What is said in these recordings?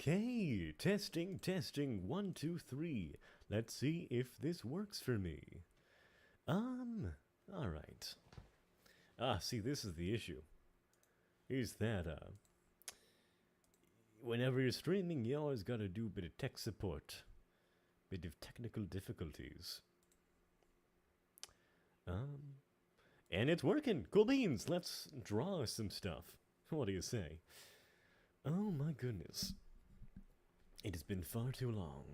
Okay, testing, 1, 2, 3. Let's see if this works for me. Alright. See, this is the issue. Is that, whenever you're streaming, you always gotta do a bit of tech support. Bit of technical difficulties. And it's working! Cool beans! Let's draw some stuff. What do you say? Oh my goodness. It has been far too long.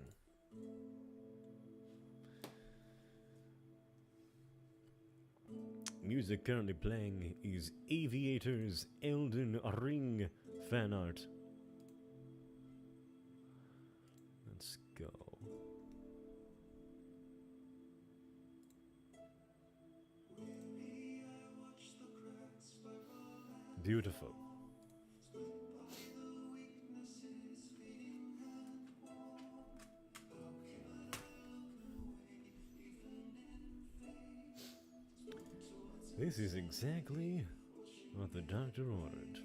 Music currently playing is Aviator's Elden Ring fan art. Let's go. Beautiful. This is exactly what the doctor ordered.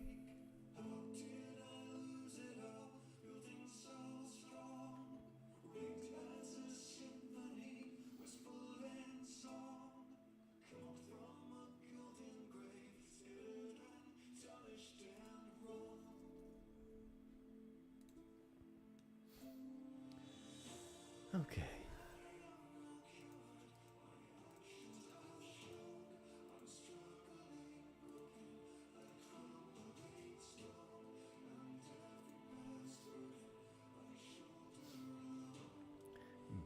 Okay.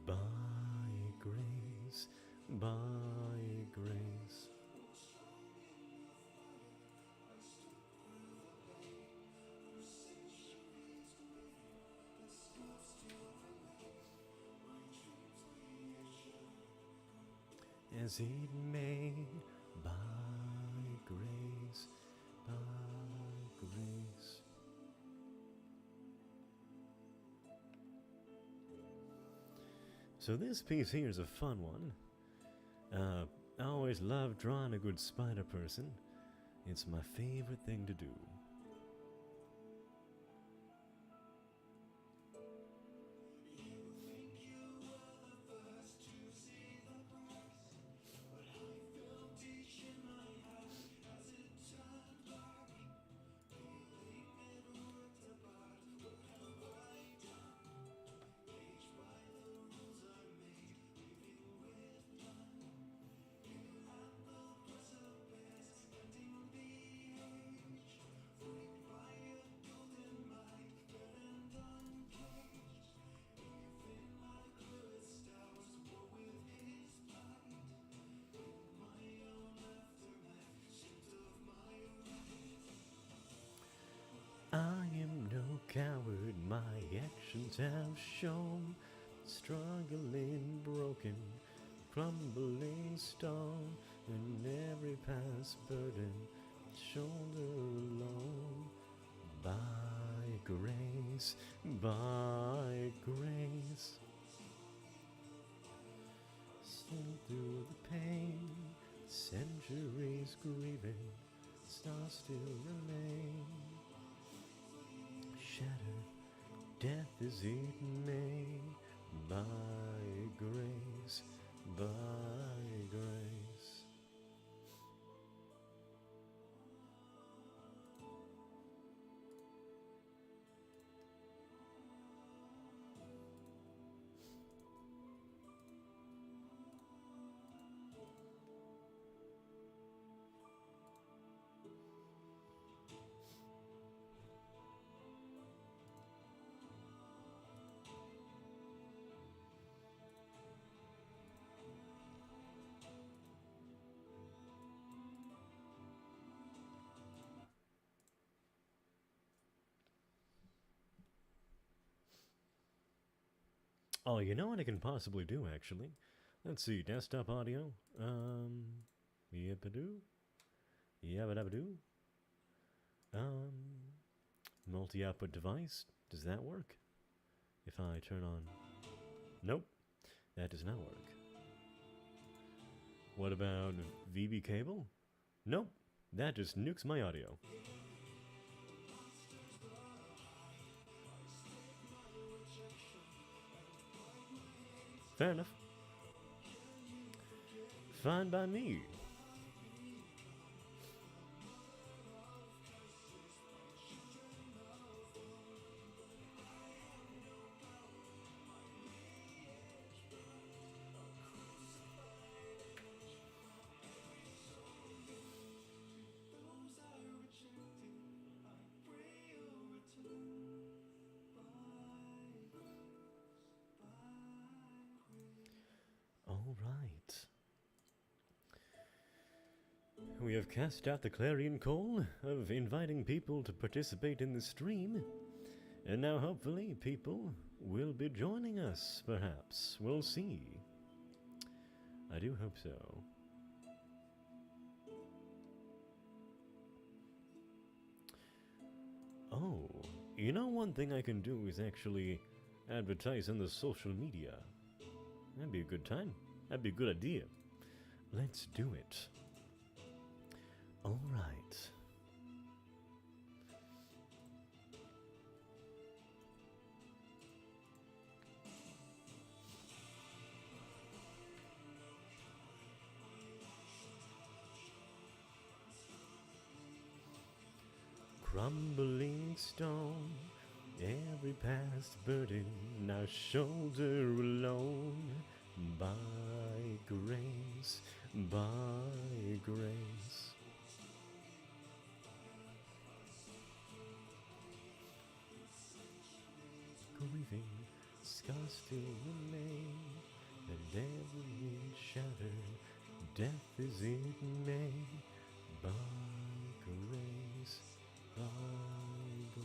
By grace, by grace. As it may, by grace, by grace. So this piece here is a fun one. I always love drawing a good spider person. It's my favorite thing to do. I am no coward, my actions have shown. Struggling, broken, crumbling stone, and every past burden shoulder alone. By grace, by grace. Sing through the pain, centuries grieving, stars still remain. Shattered, death is eaten me. By grace, by grace. Oh, you know what I can possibly do, actually? Let's see, desktop audio. Yabba-doo. Yabba-dabba-doo. Multi-output device. Does that work? If I turn on... Nope. That does not work. What about VB cable? Nope. That just nukes my audio. Fair enough. Fine by me. All right. We have cast out the clarion call of inviting people to participate in the stream, and now hopefully people will be joining us, perhaps. We'll see. I do hope so. Oh, you know, one thing I can do is actually advertise on the social media. That'd be a good time. That'd be a good idea. Let's do it. All right. Crumbling stone, every past burden now shoulder alone. By grace, by grace. Grieving, scars still remain, and every need shattered, death is in May. By grace, by grace.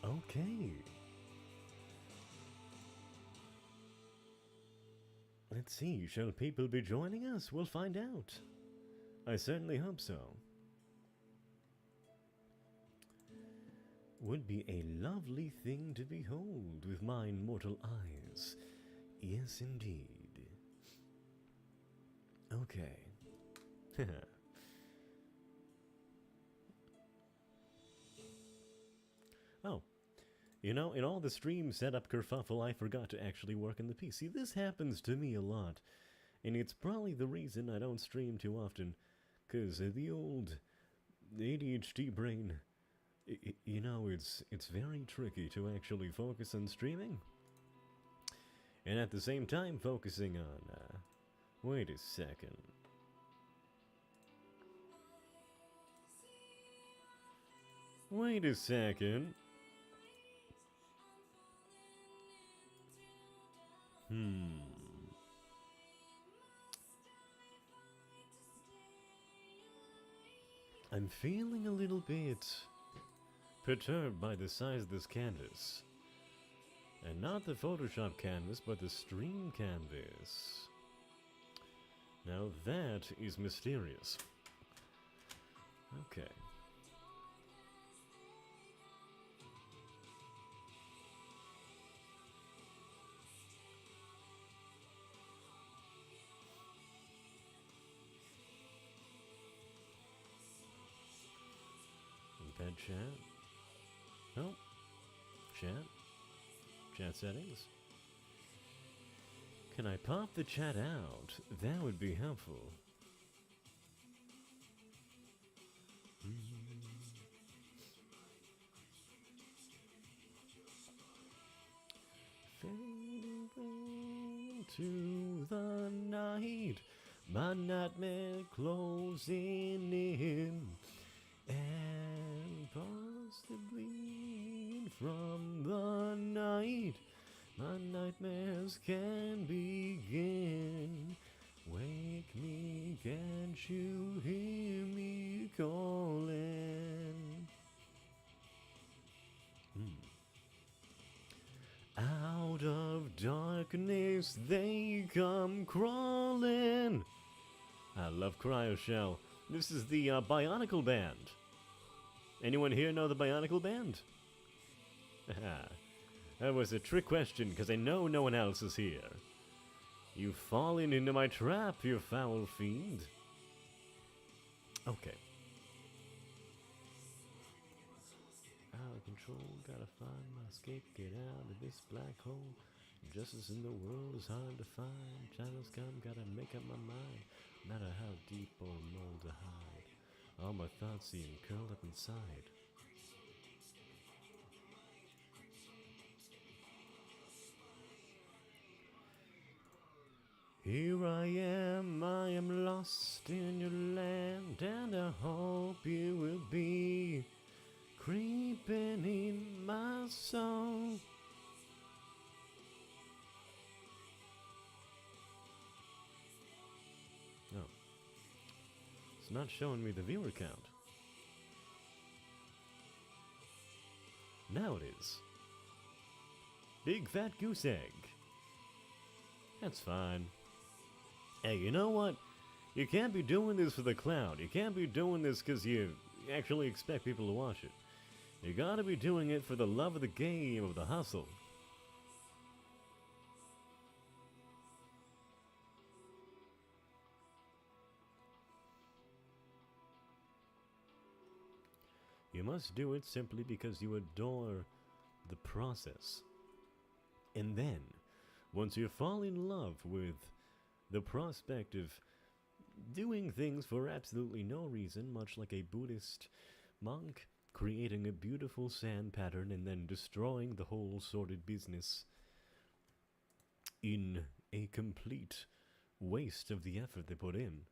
Okay. Let's see, shall people be joining us? We'll find out. I certainly hope so. Would be a lovely thing to behold with mine mortal eyes. Yes, indeed. Okay. Oh. You know, in all the stream setup kerfuffle, I forgot to actually work on the PC. This happens to me a lot, and it's probably the reason I don't stream too often, because the old ADHD brain, you know, it's very tricky to actually focus on streaming, and at the same time focusing on, wait a second. Wait a second. I'm feeling a little bit perturbed by the size of this canvas. And not the Photoshop canvas, but the stream canvas. Now that is mysterious. Okay. Bed chat. Nope. Chat. Chat settings. Can I pop the chat out? That would be helpful. Fading into the night, my nightmare closing in. And possibly from the night, my nightmares can begin. Wake me, can't you hear me calling? Out of darkness they come crawling. I love Cryoshell. This is the Bionicle Band. Anyone here know the Bionicle Band? That was a trick question, because I know no one else is here. You've fallen into my trap, you foul fiend. Okay. Out of control, gotta find my escape, get out of this black hole. Justice in the world is hard to find. China's come, gotta make up my mind. No matter how deep or mold to hide. All my thoughts seem curled up inside. Here I am lost in your land, and I hope you will be creeping in my soul. Oh. It's not showing me the viewer count. Now it is. Big fat goose egg. That's fine. Hey, you know what? You can't be doing this for the clout. You can't be doing this because you actually expect people to watch it. You gotta be doing it for the love of the game, of the hustle. You must do it simply because you adore the process. And then, once you fall in love with the prospect of doing things for absolutely no reason, much like a Buddhist monk creating a beautiful sand pattern and then destroying the whole sordid business in a complete waste of the effort they put in.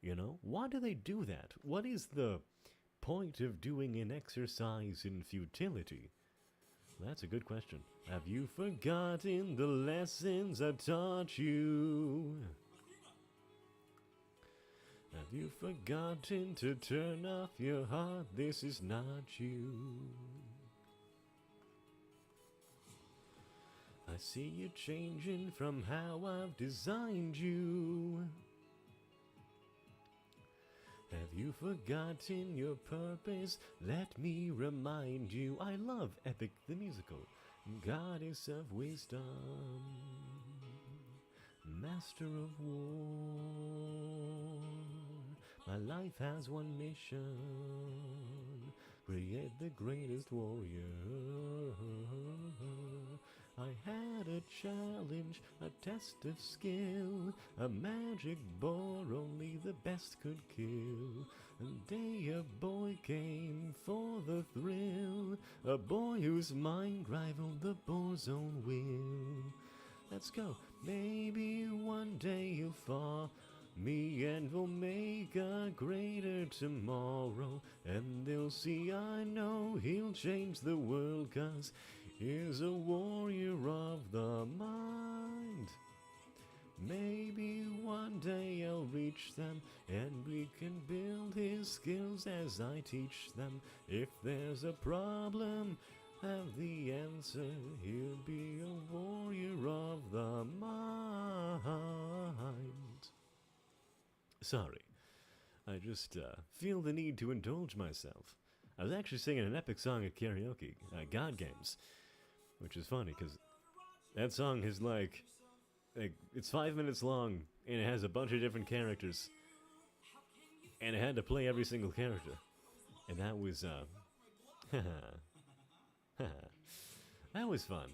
You know? Why do they do that? What is the point of doing an exercise in futility? That's a good question. Have you forgotten the lessons I taught you? Have you forgotten to turn off your heart? This is not you. I see you changing from how I've designed you. Have you forgotten your purpose? Let me remind you. I love Epic the Musical. Goddess of wisdom, master of war. My life has one mission: create the greatest warrior. I had a challenge, a test of skill, a magic boar only the best could kill. And day a boy came for the thrill, a boy whose mind rivaled the boar's own will. Let's go. Maybe one day you'll fall me and we'll make a greater tomorrow. And they'll see I know he'll change the world, 'cause he's a warrior of the mind. Maybe one day I'll reach them and we can build his skills as I teach them. If there's a problem, have the answer. He'll be a warrior of the mind. Sorry, I just feel the need to indulge myself. I was actually singing an epic song at karaoke, God Games, which is funny because that song is like it's 5 minutes long and it has a bunch of different characters, and I had to play every single character, and that was that was fun.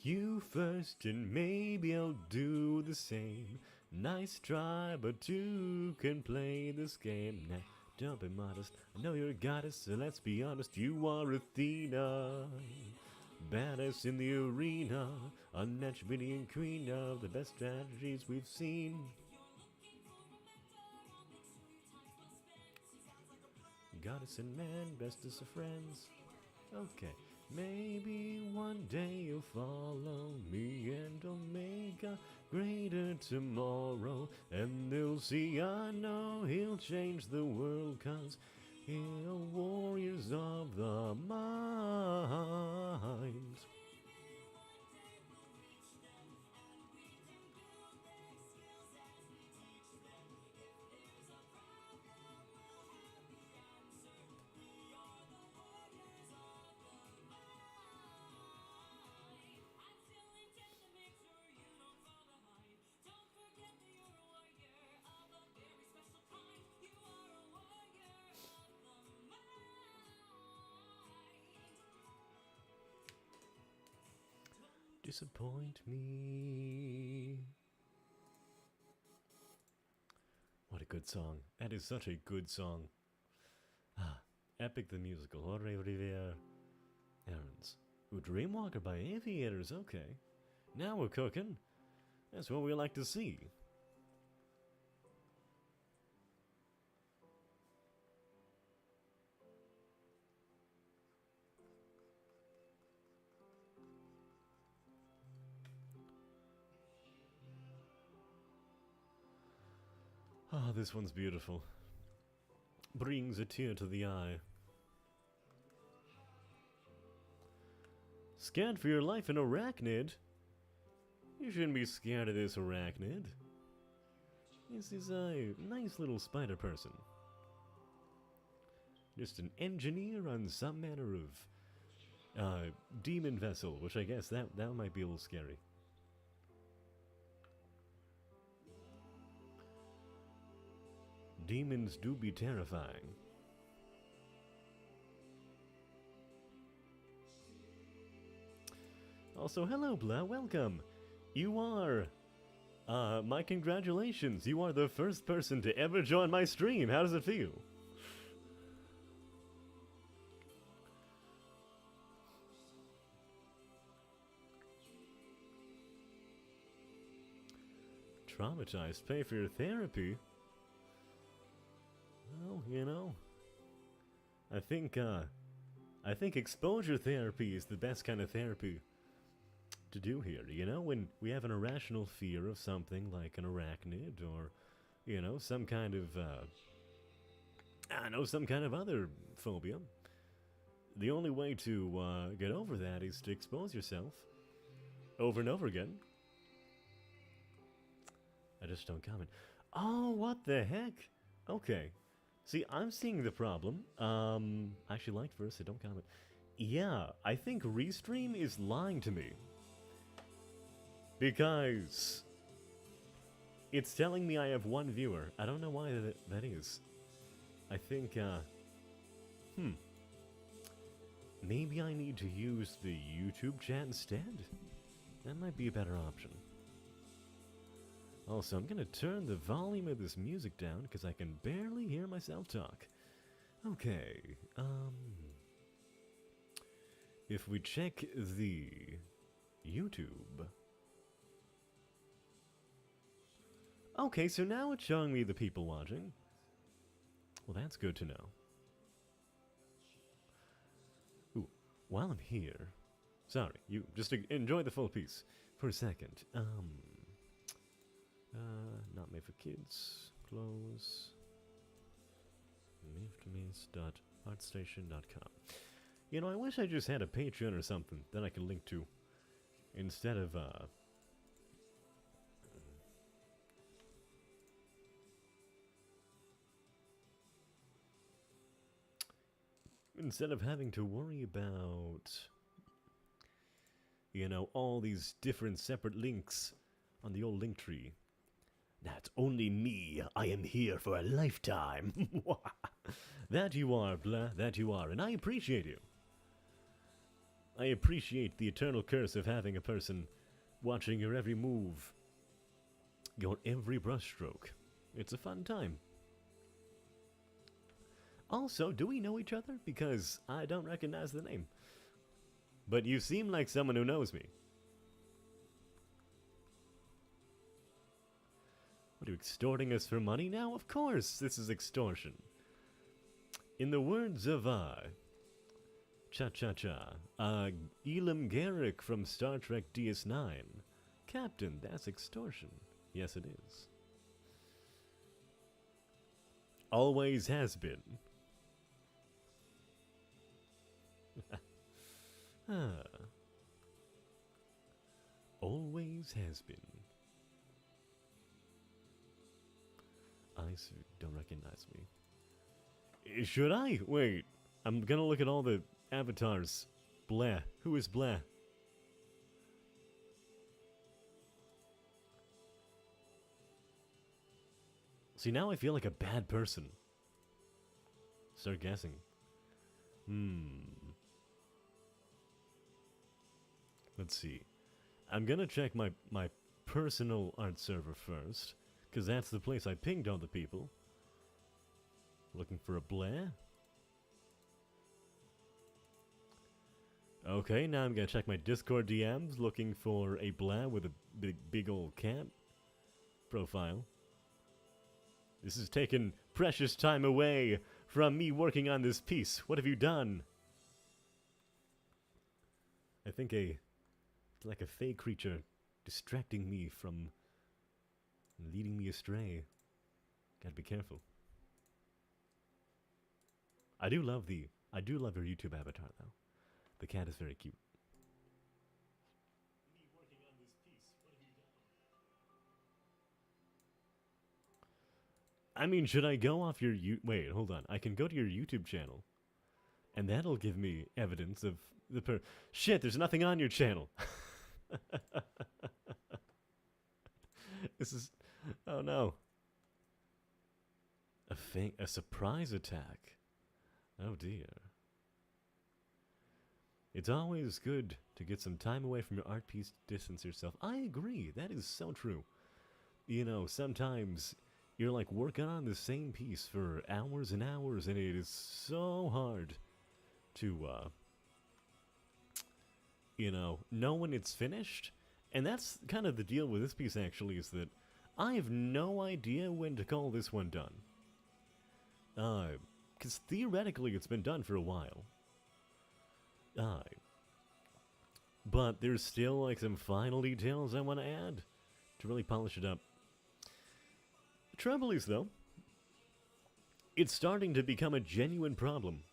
You first and maybe I'll do the same. Nice try, but two can play this game. Now, don't be modest. I know you're a goddess, so let's be honest. You are Athena, badass in the arena, unmatched beauty and queen of the best strategies we've seen. Goddess and man, bestest of friends. Okay. Maybe one day you'll follow me and Omega, greater tomorrow. And they'll see I know he'll change the world, 'cause we're warriors of the mind. disappoint me. What a good song. That is such a good song. Ah, Epic the Musical. Jorge Riviere. Errands. Ooh, Dreamwalker by Aviators. Okay. Now we're cooking. That's what we like to see. Ah, this one's beautiful. Brings a tear to the eye. Scared for your life, an arachnid? You shouldn't be scared of this arachnid. This is a nice little spider person. Just an engineer on some manner of demon vessel, which I guess that might be a little scary. Demons do be terrifying. Also, hello, Blah, welcome. You are, my congratulations. You are the first person to ever join my stream. How does it feel? Traumatized, pay for your therapy? Well, you know, I think exposure therapy is the best kind of therapy to do here. You know, when we have an irrational fear of something like an arachnid or, you know, some kind of, some kind of other phobia, the only way to get over that is to expose yourself over and over again. I just don't comment. Oh, what the heck? Okay. See, I'm seeing the problem. I actually liked first, so don't comment. Yeah, I think Restream is lying to me. Because it's telling me I have one viewer. I don't know why that is. I think, maybe I need to use the YouTube chat instead? That might be a better option. Also, I'm gonna turn the volume of this music down because I can barely hear myself talk. Okay, if we check the YouTube. Okay, so now it's showing me the people watching. Well, that's good to know. Ooh, while I'm here, sorry, you just enjoy the full piece for a second. Not made for kids. Close. Liftmiss.artstation.com. You know, I wish I just had a Patreon or something that I could link to instead of having to worry about, you know, all these different separate links on the old link tree. That's only me. I am here for a lifetime. That you are, Blah, that you are, and I appreciate you. I appreciate the eternal curse of having a person watching your every move, your every brushstroke. It's a fun time. Also, do we know each other? Because I don't recognize the name. But you seem like someone who knows me. What, are you extorting us for money now? Of course, this is extortion. In the words of, Elam Garrick from Star Trek DS9. Captain, that's extortion. Yes, it is. Always has been. Always has been. I don't recognize me. Should I? Wait. I'm gonna look at all the avatars. Blah. Who is Blah? See, now I feel like a bad person. Start guessing. Let's see. I'm gonna check my personal art server first, because that's the place I pinged all the people. Looking for a Blair? Okay, now I'm gonna check my Discord DMs, looking for a Blair with a big old cat profile. This is taking precious time away from me working on this piece. What have you done? I think it's like a fey creature distracting me from leading me astray. Gotta be careful. I do love your YouTube avatar though. The cat is very cute. Me working on this piece. What have you done? I mean, should I go off your wait, hold on. I can go to your YouTube channel. And that'll give me evidence of the shit, there's nothing on your channel. This is oh no. A surprise attack. Oh dear. It's always good to get some time away from your art piece to distance yourself. I agree. That is so true. You know, sometimes you're like working on the same piece for hours and hours, and it is so hard to, you know when it's finished. And that's kind of the deal with this piece, actually, is that I have no idea when to call this one done. Because theoretically it's been done for a while. But there's still like some final details I want to add to really polish it up. The trouble is, though, it's starting to become a genuine problem.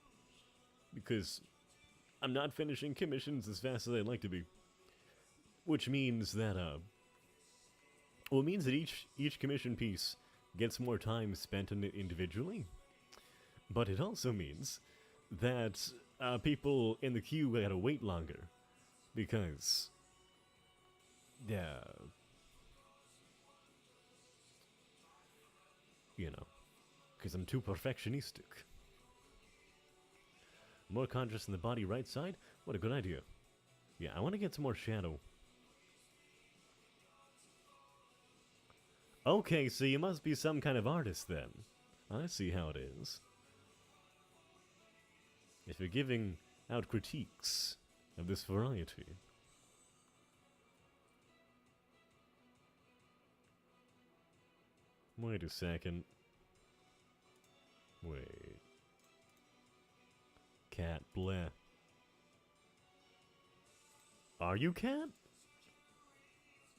Because I'm not finishing commissions as fast as I'd like to be. Which means that, well, it means that each commission piece gets more time spent on it individually. But it also means that people in the queue gotta wait longer. Because, yeah, you know, because I'm too perfectionistic. More contrast in the body right side? What a good idea. Yeah, I want to get some more shadow. Okay, so you must be some kind of artist then. I see how it is. If you're giving out critiques of this variety. Wait a second. Wait. Cat bleh. Are you Cat?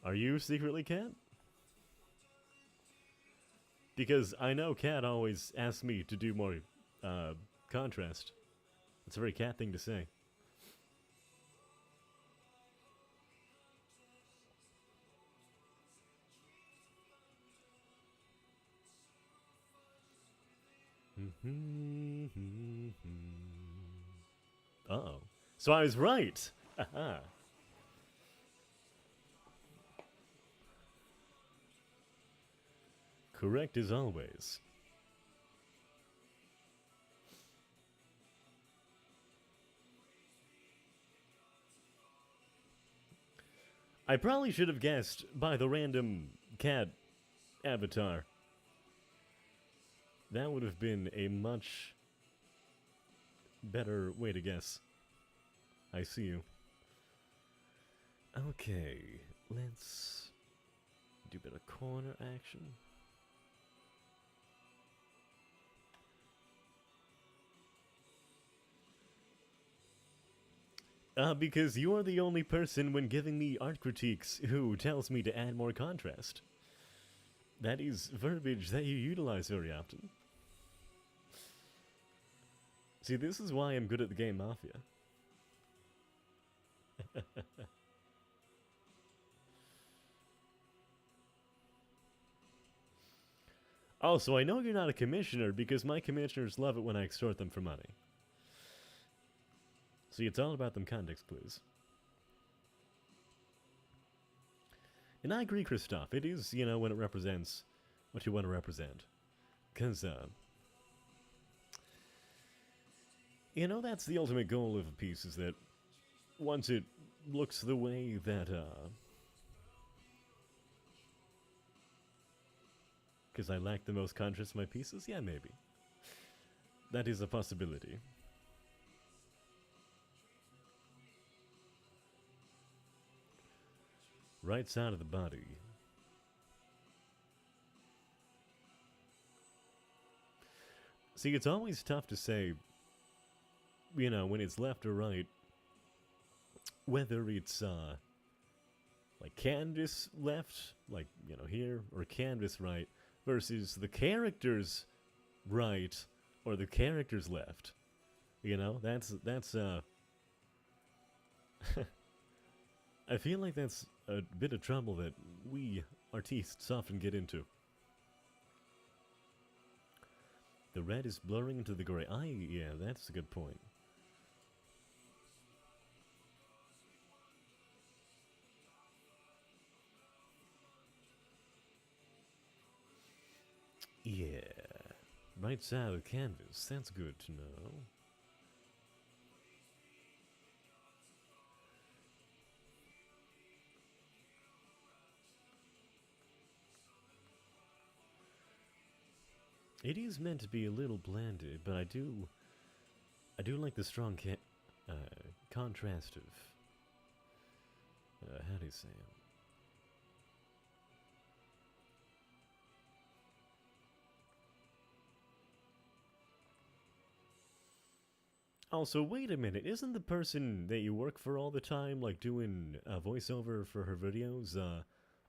Are you secretly Cat? Because I know Cat always asks me to do more contrast. It's a very Cat thing to say. Uh-oh. So I was right! Aha. Correct as always. I probably should have guessed by the random cat avatar. That would have been a much better way to guess. I see you. Okay, let's do a bit of corner action. Because you are the only person when giving me art critiques who tells me to add more contrast. That is verbiage that you utilize very often. See, this is why I'm good at the game Mafia. Also, I know you're not a commissioner because my commissioners love it when I extort them for money. See, it's all about them context clues. And I agree, Christoph. It is, you know, when it represents what you want to represent. Because, you know, that's the ultimate goal of a piece, is that once it looks the way that, Because I lack the most contrast in my pieces? Yeah, maybe. That is a possibility. Right side of the body. See, it's always tough to say, you know, when it's left or right, whether it's, like canvas left, like, you know, here, or canvas right, versus the characters right, or the characters left. You know, that's, I feel like that's a bit of trouble that we artistes often get into. The red is blurring into the gray. Yeah, that's a good point. Yeah. Right side of the canvas. That's good to know. It is meant to be a little blended, but I do like the strong contrast of, how do you say it? Also, wait a minute, isn't the person that you work for all the time, like doing a voiceover for her videos,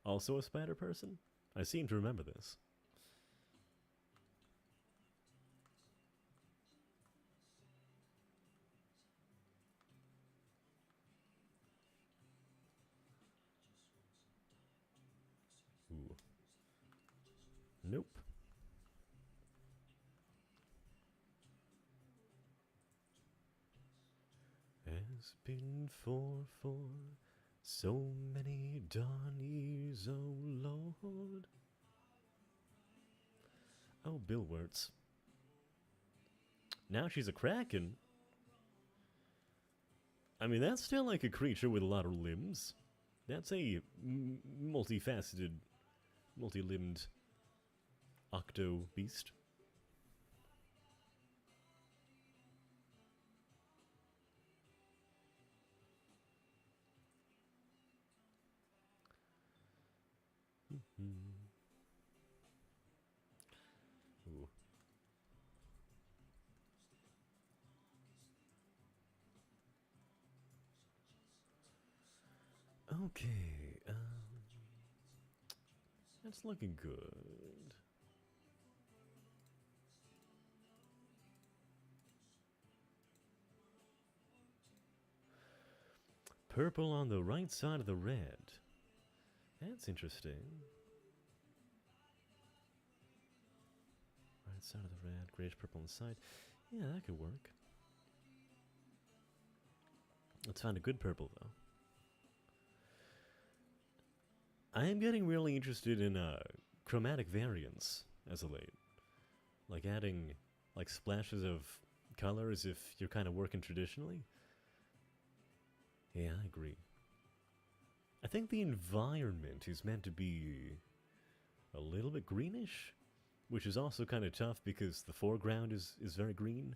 also a spider person? I seem to remember this. Ooh. Nope. Has been for so many dawn years, oh Lord. Oh, Bill Wirtz. Now she's a kraken. I mean, that's still like a creature with a lot of limbs. That's a multifaceted, multi-limbed octo beast. Ooh. Okay, that's looking good. Purple on the right side of the red. That's interesting. Right side of the red, grayish purple on the side. Yeah, that could work. Let's find a good purple, though. I am getting really interested in chromatic variants as of late. Like adding like splashes of color as if you're kind of working traditionally. Yeah, I agree. I think the environment is meant to be a little bit greenish, which is also kind of tough because the foreground is very green.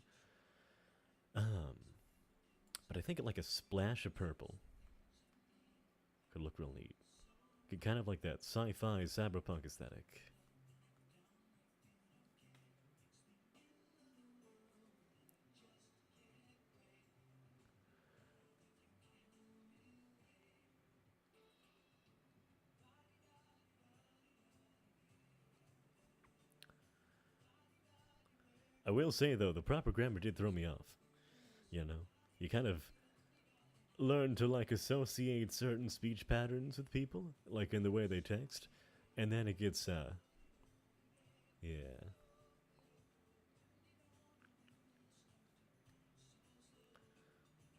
But I think like a splash of purple could look real neat. Could kind of like that sci-fi cyberpunk aesthetic. I will say though, the proper grammar did throw me off. You know, you kind of learn to like associate certain speech patterns with people, like in the way they text, and then it gets yeah.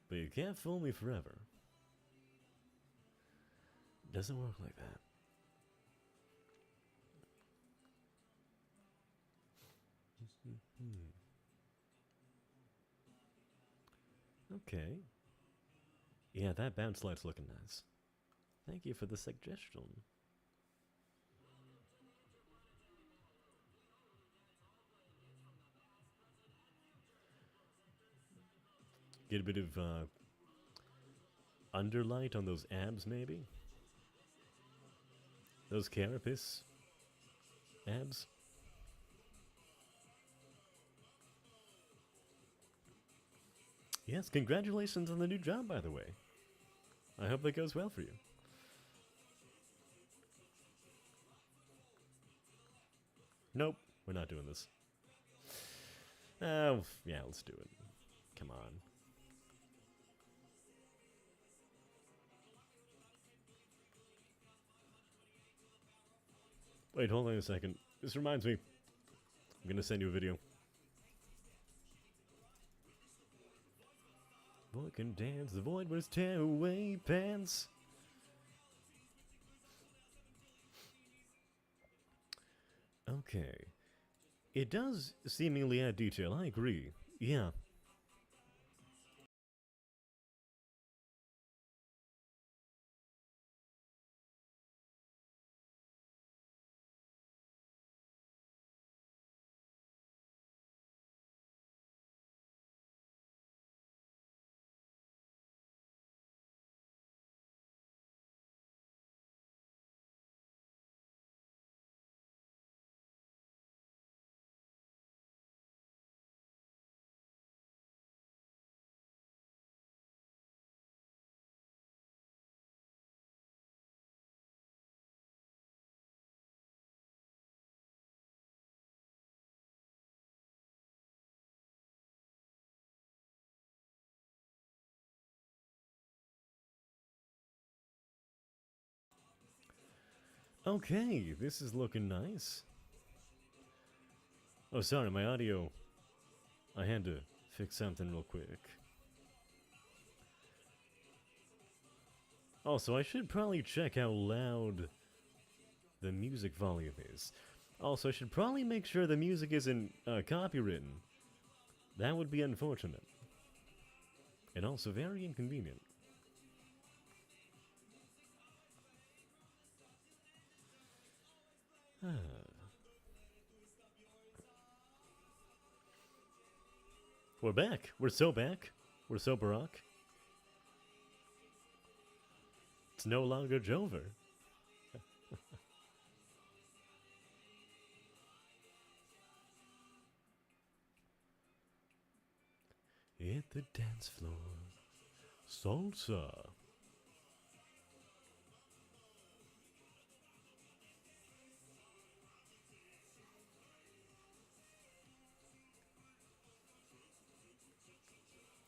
But you can't fool me forever. Doesn't work like that. Okay. Yeah, that bounce light's looking nice. Thank you for the suggestion. Get a bit of underlight on those abs, maybe? Those carapace abs? Yes, congratulations on the new job, by the way. I hope that goes well for you. Nope, we're not doing this. Oh, yeah, let's do it. Come on. Wait, hold on a second. This reminds me. I'm gonna send you a video. Boy can dance, the void was tear away pants. Okay. It does seemingly add detail, I agree. Yeah. Okay, this is looking nice. Oh, sorry, my audio. I had to fix something real quick. Also, I should probably check how loud the music volume is. Also, I should probably make sure the music isn't copywritten. That would be unfortunate. And also very inconvenient. We're back. We're so back. We're so Barack. It's no longer Jover. Hit the dance floor. Salsa.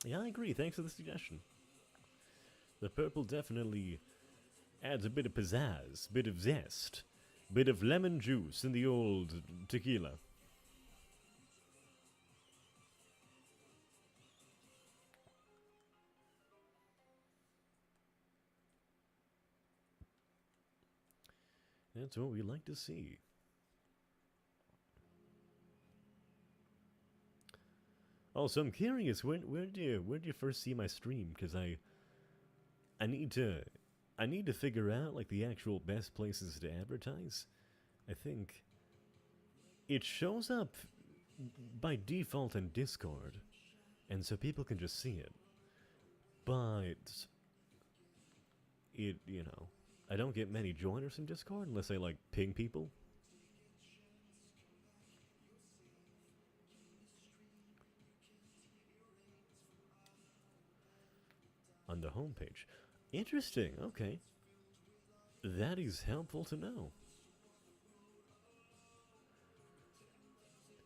Yeah, I agree. Thanks for the suggestion. The purple definitely adds a bit of pizzazz, bit of zest, bit of lemon juice in the old tequila. That's what we like to see. Also, I'm curious, where do you first see my stream? Because I need to figure out like the actual best places to advertise. I think it shows up by default in Discord, and so people can just see it. But I don't get many joiners in Discord unless I like ping people. On the homepage. Interesting, okay. That is helpful to know.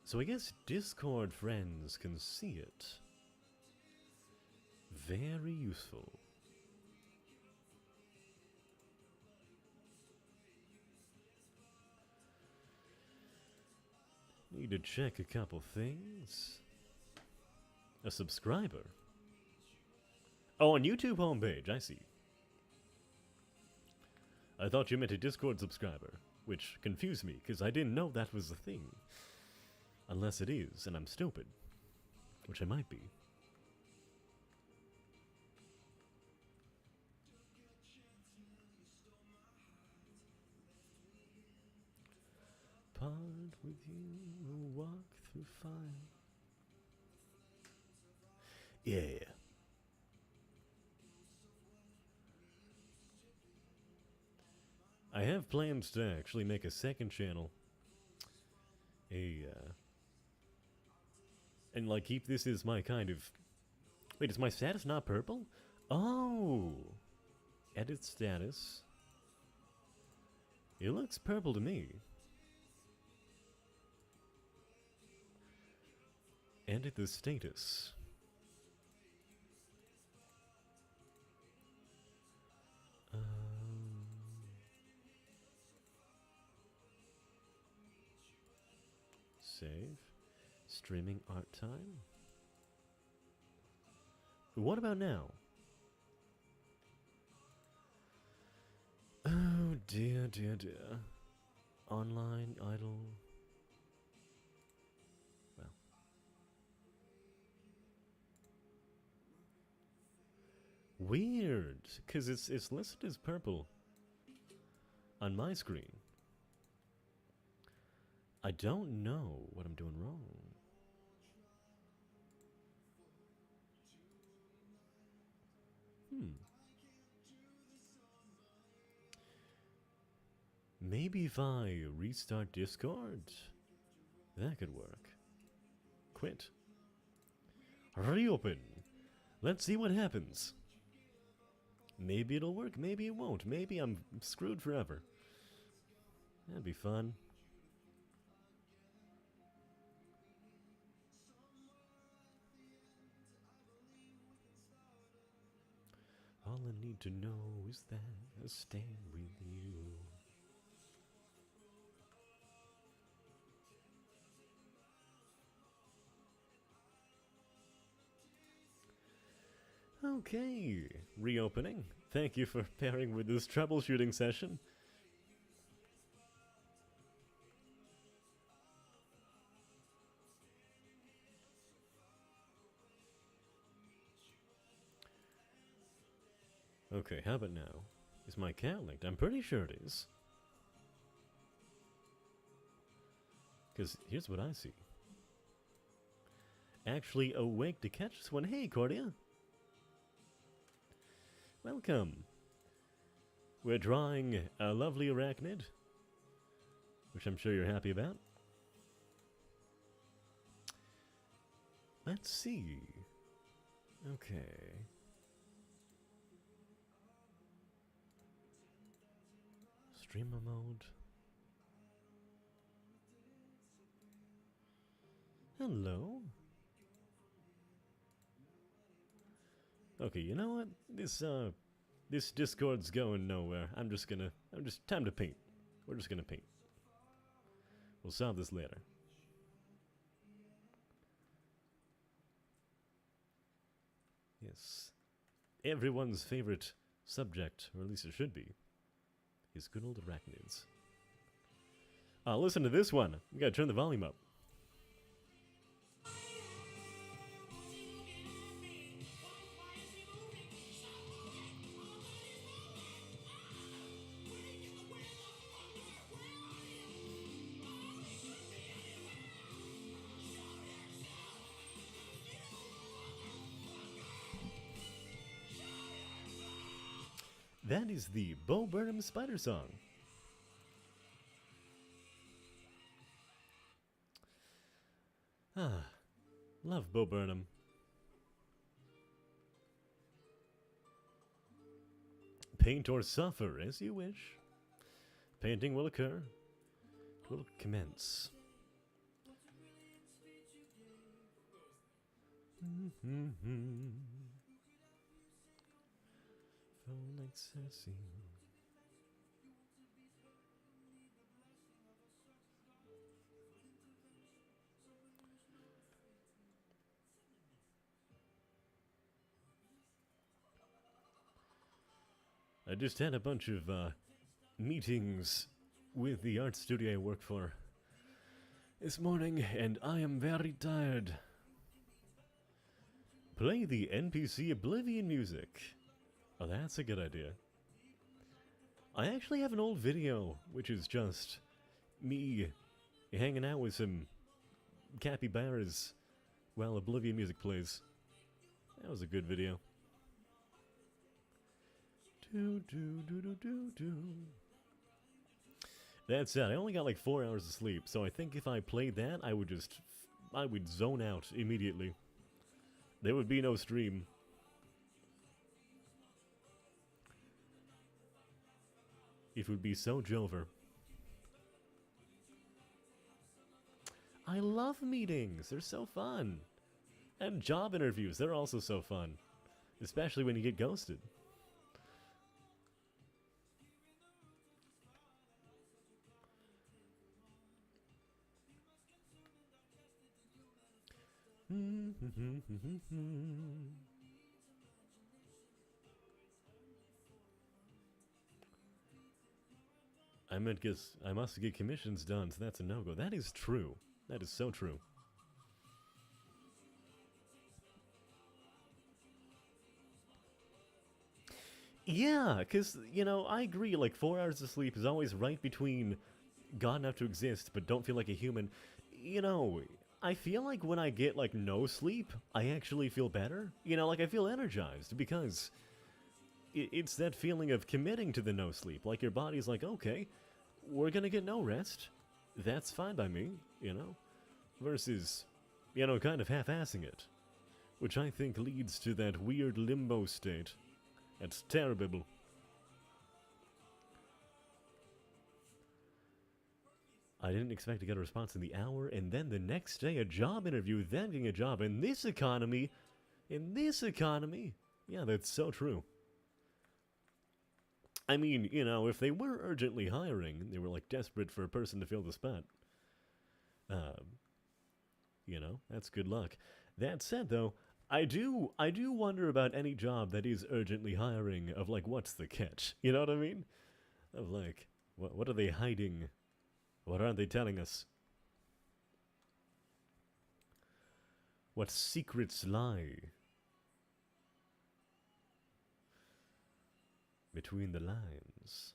So I guess Discord friends can see it. Very useful. Need to check a couple things. A subscriber. Oh, on YouTube homepage, I see. I thought you meant a Discord subscriber, which confused me, because I didn't know that was a thing. Unless it is, and I'm stupid. Which I might be. Part with you, walk through fire. Yeah. I have plans to actually make a second channel. And like keep this as my kind of... Wait, is my status not purple? Oh! Edit status. It looks purple to me. Edit the status. Save. Streaming art time. What about now? Oh dear, dear, dear. Online, idle. Well. Weird, because it's listed as purple on my screen. I don't know what I'm doing wrong. Maybe if I restart Discord, that could work. Quit. Reopen. Let's see what happens. Maybe it'll work, maybe it won't. Maybe I'm screwed forever. That'd be fun. All I need to know is that I stand with you. Okay, reopening. Thank you for pairing with this troubleshooting session. Okay, how about now? Is my cat linked? I'm pretty sure it is. Because here's what I see. Actually awake to catch this one. Hey, Cordia. Welcome. We're drawing a lovely arachnid, which I'm sure you're happy about. Let's see. Okay. Streamer mode. Hello. Okay, you know what? This Discord's going nowhere. Time to paint. We're just gonna paint. We'll solve this later. Yes. Everyone's favorite subject, or at least it should be, is good old arachnids. Listen to this one. We gotta turn the volume up. That is the Bo Burnham Spider Song. Love Bo Burnham. Paint or suffer as you wish. Painting will occur. It will commence. Like sassy. I just had a bunch of meetings with the art studio I work for this morning, and I am very tired. Play the NPC Oblivion music. Oh, that's a good idea. I actually have an old video, which is just me hanging out with some capybaras while Oblivion music plays. That was a good video. Do do do do do do. That's it. I only got like 4 hours of sleep, so I think if I played that, I would zone out immediately. There would be no stream. It would be so Jover. I love meetings. They're so fun. And job interviews, they're also so fun. Especially when you get ghosted. I must get commissions done, so that's a no-go. That is true. That is so true. Yeah, because, you know, I agree, like, 4 hours of sleep is always right between God enough to exist, but don't feel like a human. You know, I feel like when I get, like, no sleep, I actually feel better. You know, like, I feel energized, because it's that feeling of committing to the no sleep. Like, your body's like, okay, we're gonna get no rest. That's fine by me, you know? Versus, you know, kind of half-assing it. Which I think leads to that weird limbo state. It's terrible. I didn't expect to get a response in the hour, and then the next day a job interview, then getting a job in this economy. Yeah, that's so true. I mean, you know, if they were urgently hiring, they were like desperate for a person to fill the spot. You know, that's good luck. That said, though, I do wonder about any job that is urgently hiring. Of like, what's the catch? You know what I mean? Of like, what are they hiding? What aren't they telling us? What secrets lie between the lines?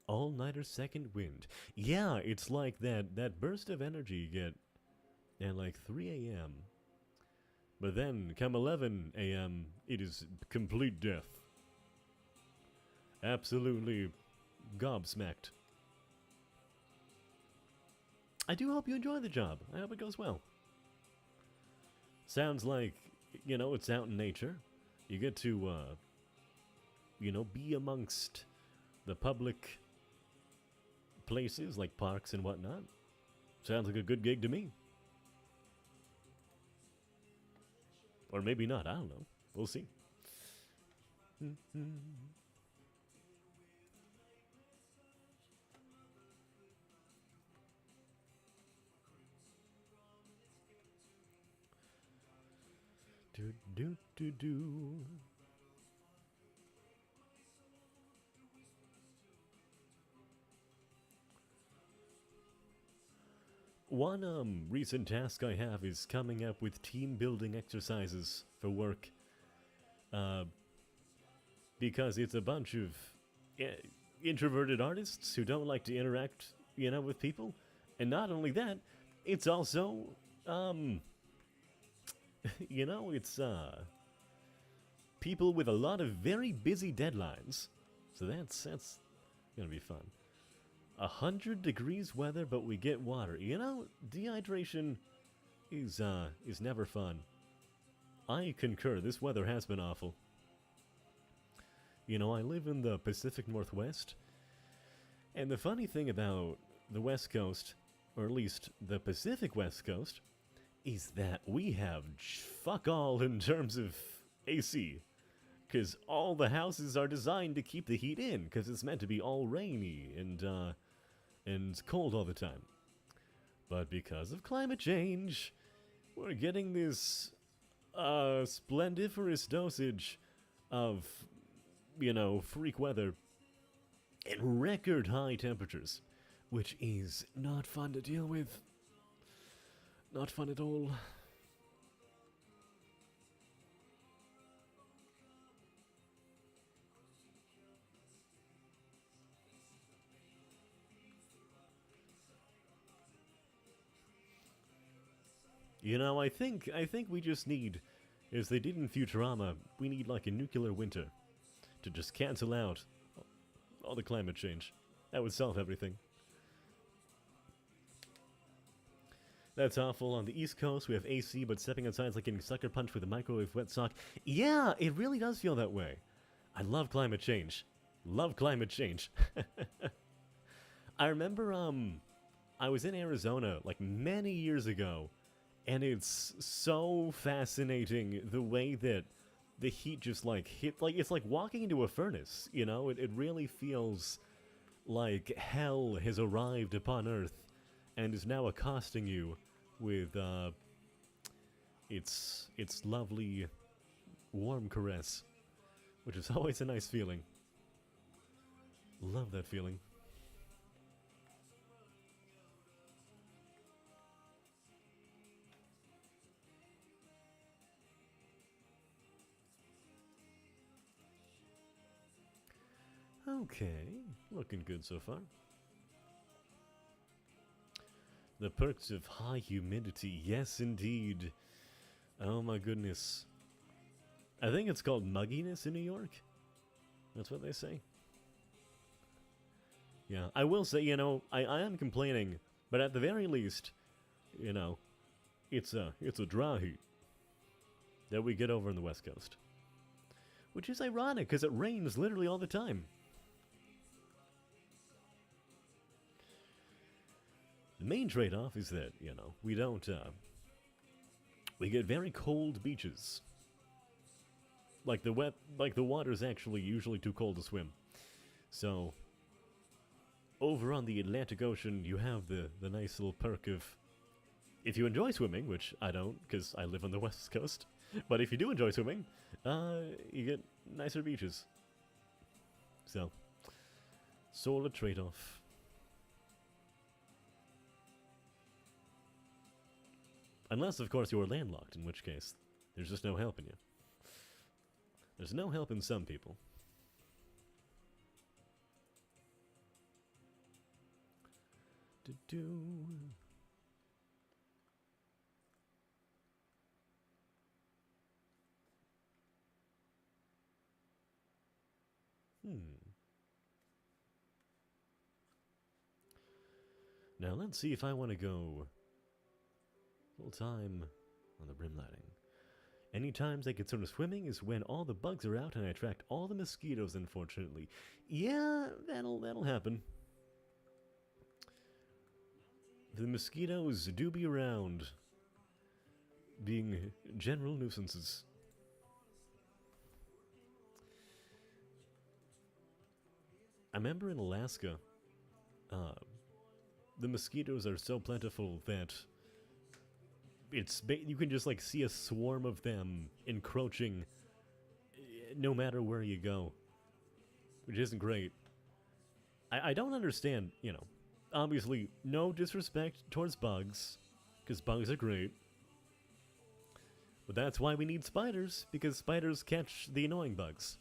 All-nighter second wind. Yeah, it's like that burst of energy you get at like 3 a.m. But then, come 11 a.m., it is complete death. Absolutely gobsmacked. I do hope you enjoy the job. I hope it goes well. Sounds like, you know, it's out in nature. You get to, you know, be amongst the public places like parks and whatnot. Sounds like a good gig to me. Or maybe not, I don't know. We'll see. Do do do do. One recent task I have is coming up with team building exercises for work. Because it's a bunch of introverted artists who don't like to interact, you know, with people. And not only that, it's also, you know, it's people with a lot of very busy deadlines. So that's gonna be fun. 100 degrees weather, but we get water. You know, dehydration is never fun. I concur. This weather has been awful. You know, I live in the Pacific Northwest, and the funny thing about the West Coast, or at least the Pacific West Coast, is that we have fuck all in terms of AC. Because all the houses are designed to keep the heat in, because it's meant to be all rainy and cold all the time. But because of climate change, we're getting this splendiferous dosage of, you know, freak weather and record high temperatures, which is not fun to deal with. Not fun at all. You know, I think we just need, as they did in Futurama, we need like a nuclear winter to just cancel out all the climate change. That would solve everything. That's awful. On the East Coast, we have AC, but stepping outside is like getting sucker punched with a microwave wet sock. Yeah, it really does feel that way. I love climate change. Love climate change. I remember, I was in Arizona, like, many years ago, and it's so fascinating the way that the heat just, like, hit, like, it's like walking into a furnace, you know? It really feels like hell has arrived upon Earth and is now accosting you with, its lovely, warm caress, which is always a nice feeling. Love that feeling. Okay, looking good so far. The perks of high humidity, yes indeed. Oh my goodness. I think it's called mugginess in New York. That's what they say. Yeah, I will say, you know, I am complaining, but at the very least, you know, it's a dry heat that we get over on the West Coast. Which is ironic, because it rains literally all the time. The main trade-off is that, you know, we don't, we get very cold beaches. Like the water's actually usually too cold to swim. So, over on the Atlantic Ocean, you have the nice little perk of, if you enjoy swimming, which I don't, because I live on the West Coast, but if you do enjoy swimming, you get nicer beaches. So, sort of trade-off. Unless, of course, you're landlocked, in which case, there's just no helping you. There's no help in some people. Do-do. Now, let's see if I want to go full time on the brim lighting. Any times I consider swimming is when all the bugs are out and I attract all the mosquitoes, unfortunately. Yeah, that'll happen. The mosquitoes do be around, being general nuisances. I remember in Alaska, the mosquitoes are so plentiful that you can just like see a swarm of them encroaching no matter where you go, which isn't great. I don't understand, you know, obviously no disrespect towards bugs, because bugs are great, but that's why we need spiders, because spiders catch the annoying bugs.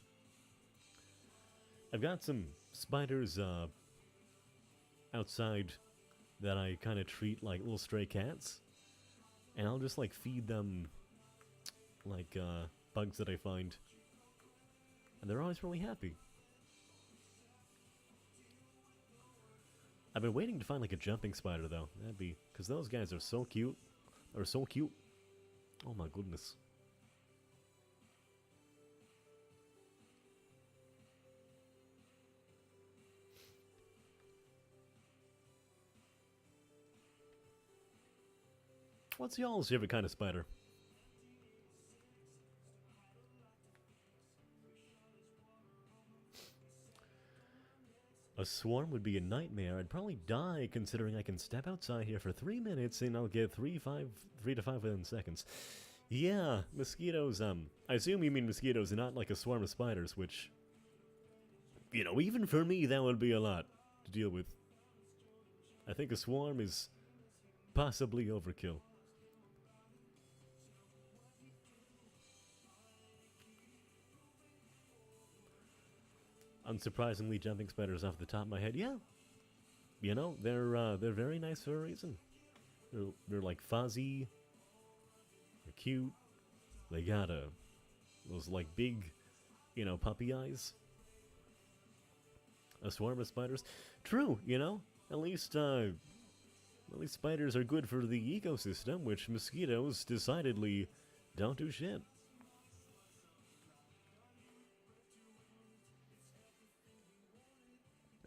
I've got some spiders outside that I kind of treat like little stray cats. And I'll just, like, feed them, like, bugs that I find. And they're always really happy. I've been waiting to find, like, a jumping spider, though. That'd be... because those guys are so cute. They're so cute. Oh, my goodness. What's y'all's favorite kind of spider? A swarm would be a nightmare. I'd probably die considering I can step outside here for 3 minutes and I'll get 3 to 5 within seconds. Yeah, mosquitoes, I assume you mean mosquitoes and not like a swarm of spiders, which, you know, even for me that would be a lot to deal with. I think a swarm is possibly overkill. Unsurprisingly, jumping spiders off the top of my head, yeah. You know, they're very nice for a reason. They're like fuzzy, they're cute. They got those like big, you know, puppy eyes. A swarm of spiders. True, you know. At least spiders are good for the ecosystem, which mosquitoes decidedly don't do shit.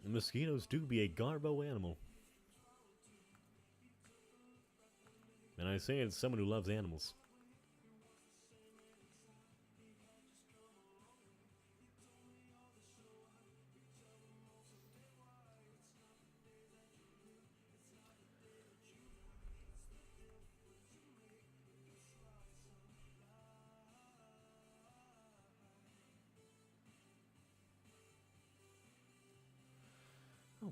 Mosquitoes do be a garbo animal. And I say it as someone who loves animals.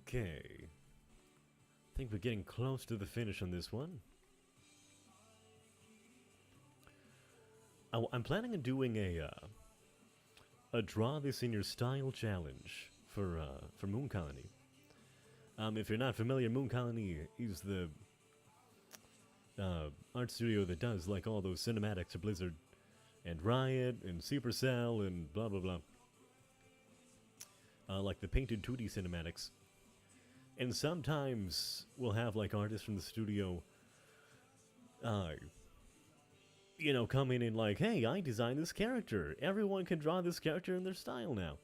Okay. I think we're getting close to the finish on this one. I'm planning on doing a draw this in your style challenge for Moon Colony. If you're not familiar, Moon Colony is the art studio that does like all those cinematics for Blizzard and Riot and Supercell and blah blah blah. Like the painted 2D cinematics. And sometimes we'll have like artists from the studio you know, come in and like, hey, I designed this character. Everyone can draw this character in their style now.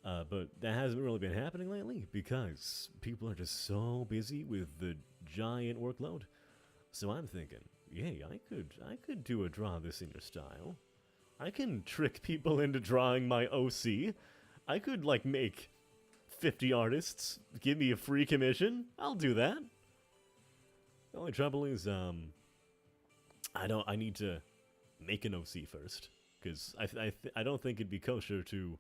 But that hasn't really been happening lately because people are just so busy with the giant workload. So I'm thinking, yay, I could do a draw this in your style. I can trick people into drawing my OC. I could like make 50 artists give me a free commission. I'll do that. The only trouble is, I need to make an OC first, because I don't think it'd be kosher to,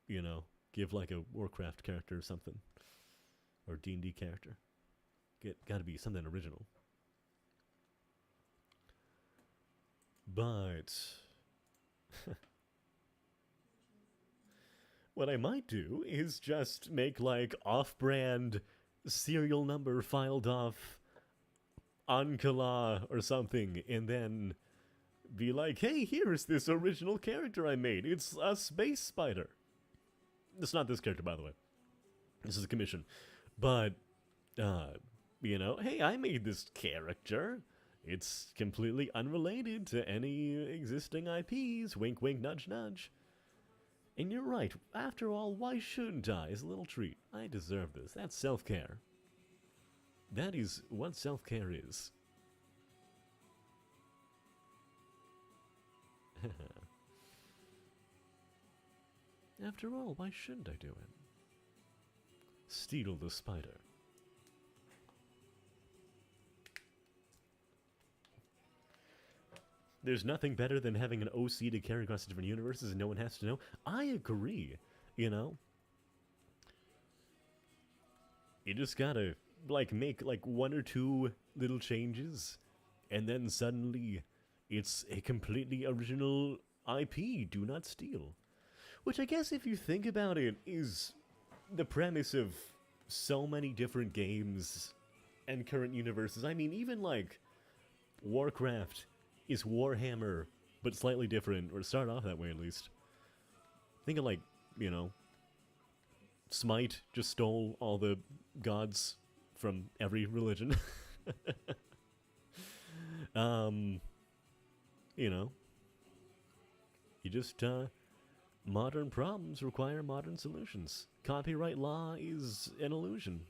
you know, give like a Warcraft character or something, or D&D character. Gotta be something original. But what I might do is just make like off-brand serial number filed off Ankala or something, and then be like, hey, here's this original character I made. It's a space spider. It's not this character, by the way. This is a commission. But, you know, hey, I made this character. It's completely unrelated to any existing IPs. Wink, wink, nudge, nudge. And you're right. After all, why shouldn't I? As a little treat. I deserve this. That's self-care. That is what self-care is. After all, why shouldn't I do it? Steal the spider. There's nothing better than having an OC to carry across different universes and no one has to know. I agree, you know? You just gotta, like, make, like, one or two little changes, and then suddenly it's a completely original IP, do not steal. Which I guess, if you think about it, is the premise of so many different games and current universes. I mean, even, like, Warcraft is Warhammer, but slightly different, or start off that way at least. Think of, like, you know, Smite just stole all the gods from every religion. You know, you just, modern problems require modern solutions. Copyright law is an illusion.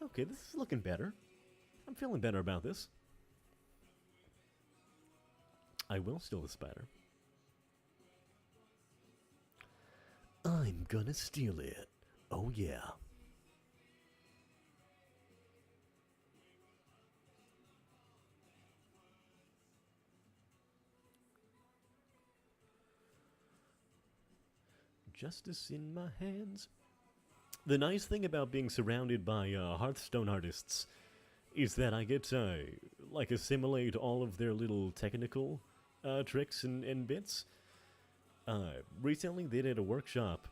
Okay, this is looking better. I'm feeling better about this. I will steal the spider. I'm gonna steal it. Oh yeah. Justice in my hands. The nice thing about being surrounded by Hearthstone artists is that I get to, like, assimilate all of their little technical tricks and bits. Recently they did a workshop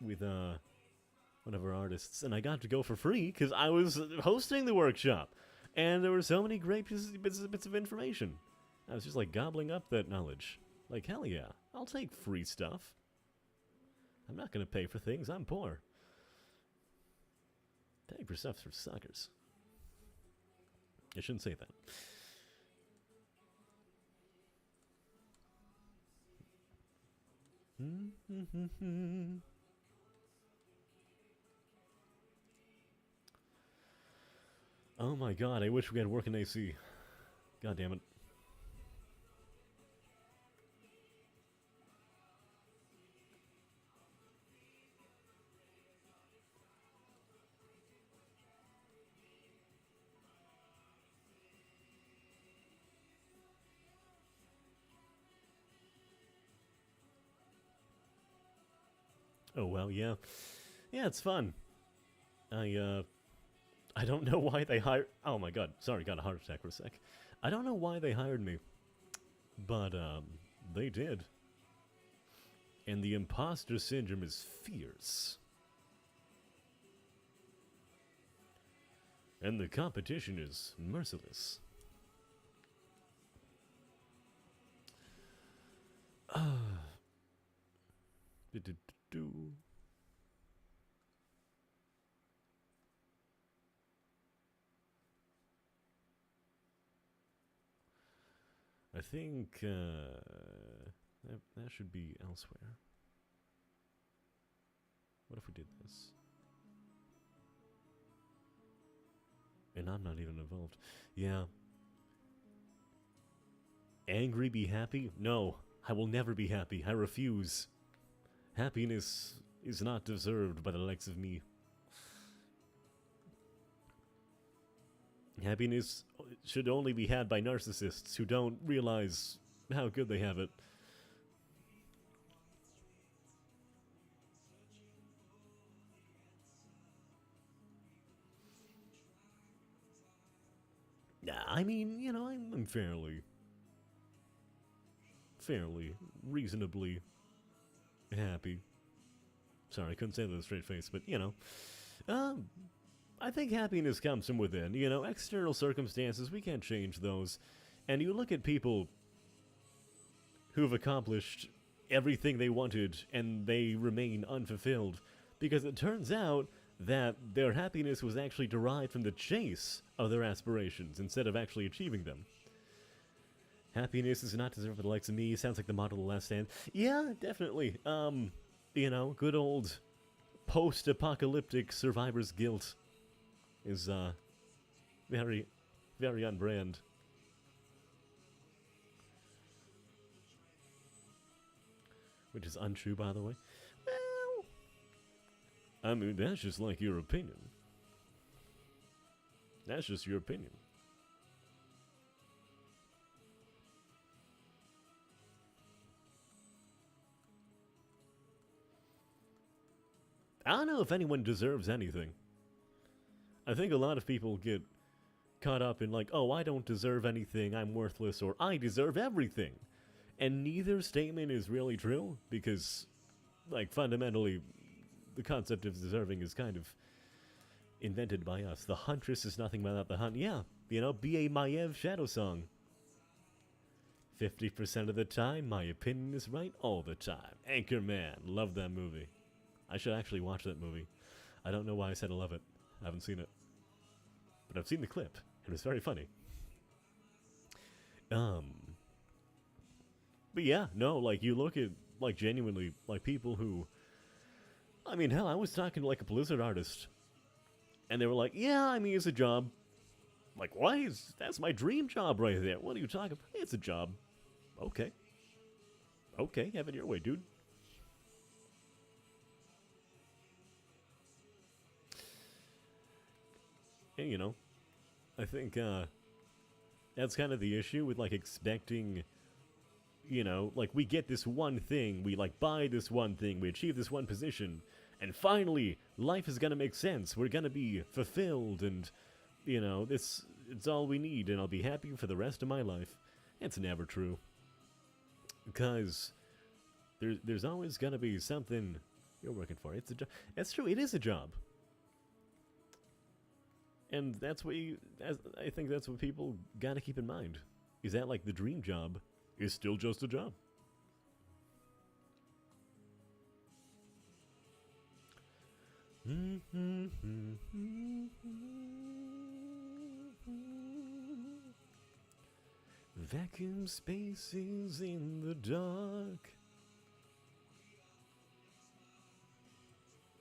with one of our artists, and I got to go for free because I was hosting the workshop. And there were so many great bits of information. I was just like gobbling up that knowledge. Like, hell yeah, I'll take free stuff. I'm not gonna pay for things, I'm poor. Paying for stuff's for suckers. I shouldn't say that. Oh my god, I wish we had working AC. God damn it. Oh well, yeah. Yeah, it's fun. I don't know why they hired... Oh my god, sorry, got a heart attack for a sec. I don't know why they hired me, but, they did. And the imposter syndrome is fierce. And the competition is merciless. I think that should be elsewhere. What if we did this? And I'm not even involved. Yeah. Angry, be happy? No, I will never be happy. I refuse. Happiness is not deserved by the likes of me. Happiness should only be had by narcissists who don't realize how good they have it. I mean, you know, I'm fairly, reasonably happy. Sorry, I couldn't say that with a straight face, but, you know. I think happiness comes from within. You know, external circumstances, we can't change those. And you look at people who've accomplished everything they wanted, and they remain unfulfilled. Because it turns out that their happiness was actually derived from the chase of their aspirations, instead of actually achieving them. Happiness is not deserved by the likes of me. Sounds like the motto of The Last Stand. Yeah, definitely. You know, good old post-apocalyptic survivor's guilt is, very, very on brand. Which is untrue, by the way. Well, I mean, that's just like your opinion. That's just your opinion. I don't know if anyone deserves anything. I think a lot of people get caught up in like, oh, I don't deserve anything, I'm worthless, or I deserve everything. And neither statement is really true, because, like, fundamentally, the concept of deserving is kind of invented by us. The huntress is nothing without the hunt. Yeah, you know, B.A. Maiev Shadow Song. 50% of the time, my opinion is right all the time. Anchorman, love that movie. I should actually watch that movie. I don't know why I said I love it. I haven't seen it. But I've seen the clip, and it's very funny. But yeah, no, like, you look at, like, genuinely, like, people who... I mean, hell, I was talking to, like, a Blizzard artist, and they were like, yeah, I mean, it's a job. I'm like, what? That's my dream job right there. What are you talking about? It's a job. Okay. Okay, have it your way, dude. And, you know, I think, that's kind of the issue with, like, expecting, you know, like, we get this one thing, we, like, buy this one thing, we achieve this one position, and finally, life is gonna make sense, we're gonna be fulfilled, and, you know, it's all we need, and I'll be happy for the rest of my life. It's never true. Because there's always gonna be something you're working for. It's a job. That's true, it is a job. And that's what I think that's what people gotta keep in mind. is that like the dream job is still just a job. Vacuum spaces in the dark.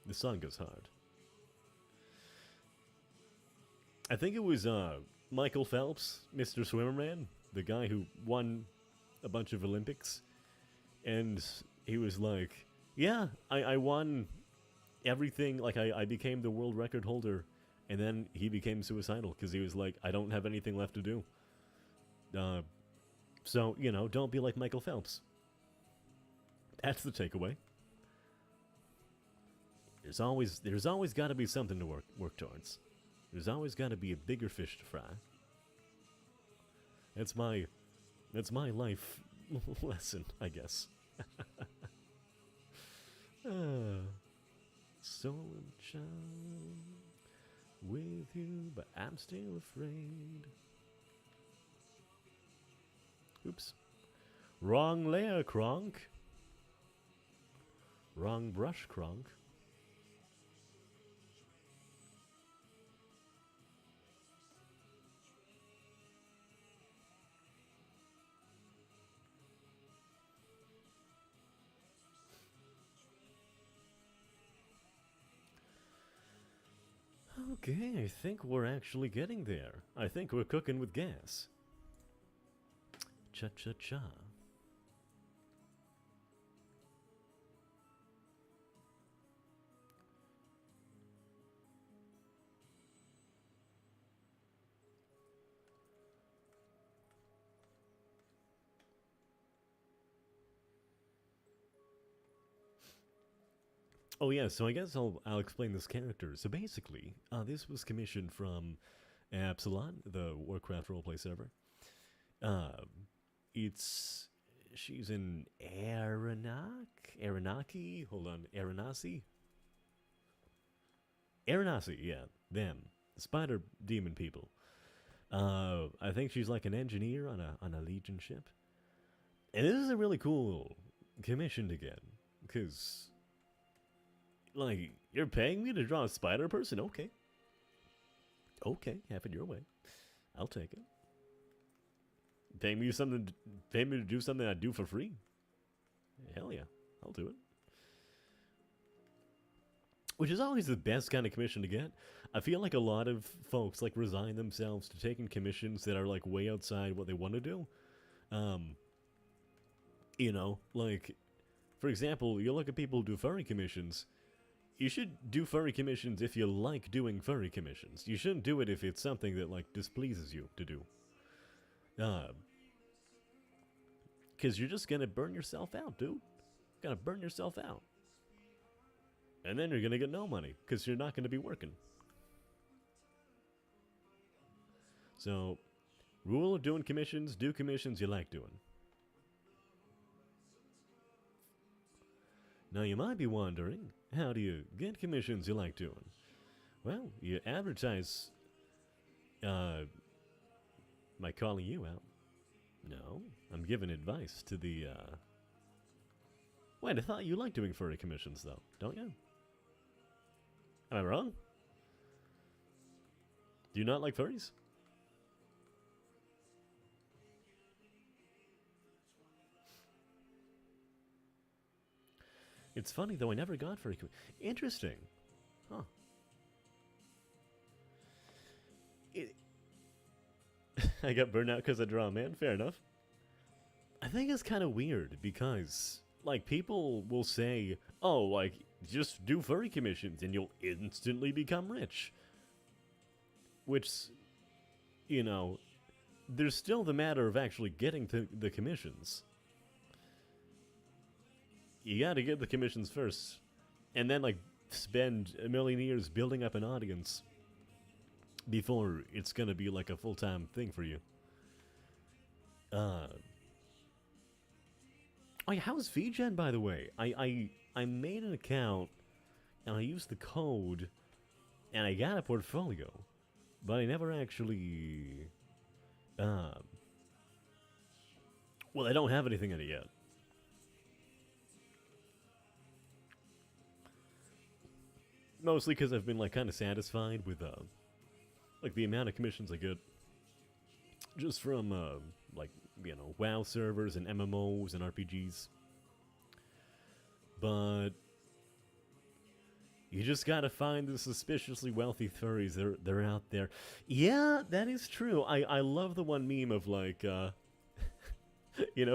The song goes hard. I think it was Michael Phelps, Mr. Swimmerman, the guy who won a bunch of Olympics. And he was like, yeah, I won everything. Like, I became the world record holder. And then he became suicidal because he was like, I don't have anything left to do. So, you know, don't be like Michael Phelps. That's the takeaway. There's always got to be something to work towards. There's always got to be a bigger fish to fry. That's my life lesson, I guess. So child with you, but I'm still afraid. Oops. Wrong layer, Kronk. Wrong brush, Kronk. Okay, I think we're actually getting there. I think we're cooking with gas. Cha-cha-cha. Oh yeah, so I guess I'll explain this character. So basically, this was commissioned from Absalon, the Warcraft roleplay server. She's an Aranaki? Hold on, Aranasi? Aranasi, yeah, them. The spider demon people. I think she's like an engineer on a Legion ship. And this is a really cool commission to get, because, like, you're paying me to draw a spider person? Okay. Okay, have it your way. I'll take it. Pay me to do something I do for free? Hell yeah, I'll do it. Which is always the best kind of commission to get. I feel like a lot of folks like resign themselves to taking commissions that are like way outside what they want to do. You know, like, for example, you look at people who do furry commissions. You should do furry commissions if you like doing furry commissions. You shouldn't do it if it's something that like displeases you to do. Because you're just gonna burn yourself out, dude. Gonna burn yourself out. And then you're gonna get no money, because you're not gonna be working. So, rule of doing commissions, do commissions you like doing. Now you might be wondering, how do you get commissions you like doing? Well, you advertise by calling you out. No, I'm giving advice to the, Wait, I thought you liked doing furry commissions, though, don't you? Am I wrong? Do you not like furries? It's funny, though, I never got furry commissions. Interesting. Huh. I got burned out because I draw a man. Fair enough. I think it's kind of weird because, like, people will say, oh, like, just do furry commissions and you'll instantly become rich. Which, you know, there's still the matter of actually getting to the commissions. You gotta get the commissions first. And then, like, spend a million years building up an audience before it's gonna be like a full-time thing for you. Oh yeah, how's VGen, by the way? I made an account and I used the code and I got a portfolio, but I never actually Well, I don't have anything in it yet. Mostly because I've been like kind of satisfied with like the amount of commissions I get just from like WoW servers and MMOs and RPGs. But you just gotta find the suspiciously wealthy furries. They're out there. Yeah, that is true. I love the one meme of like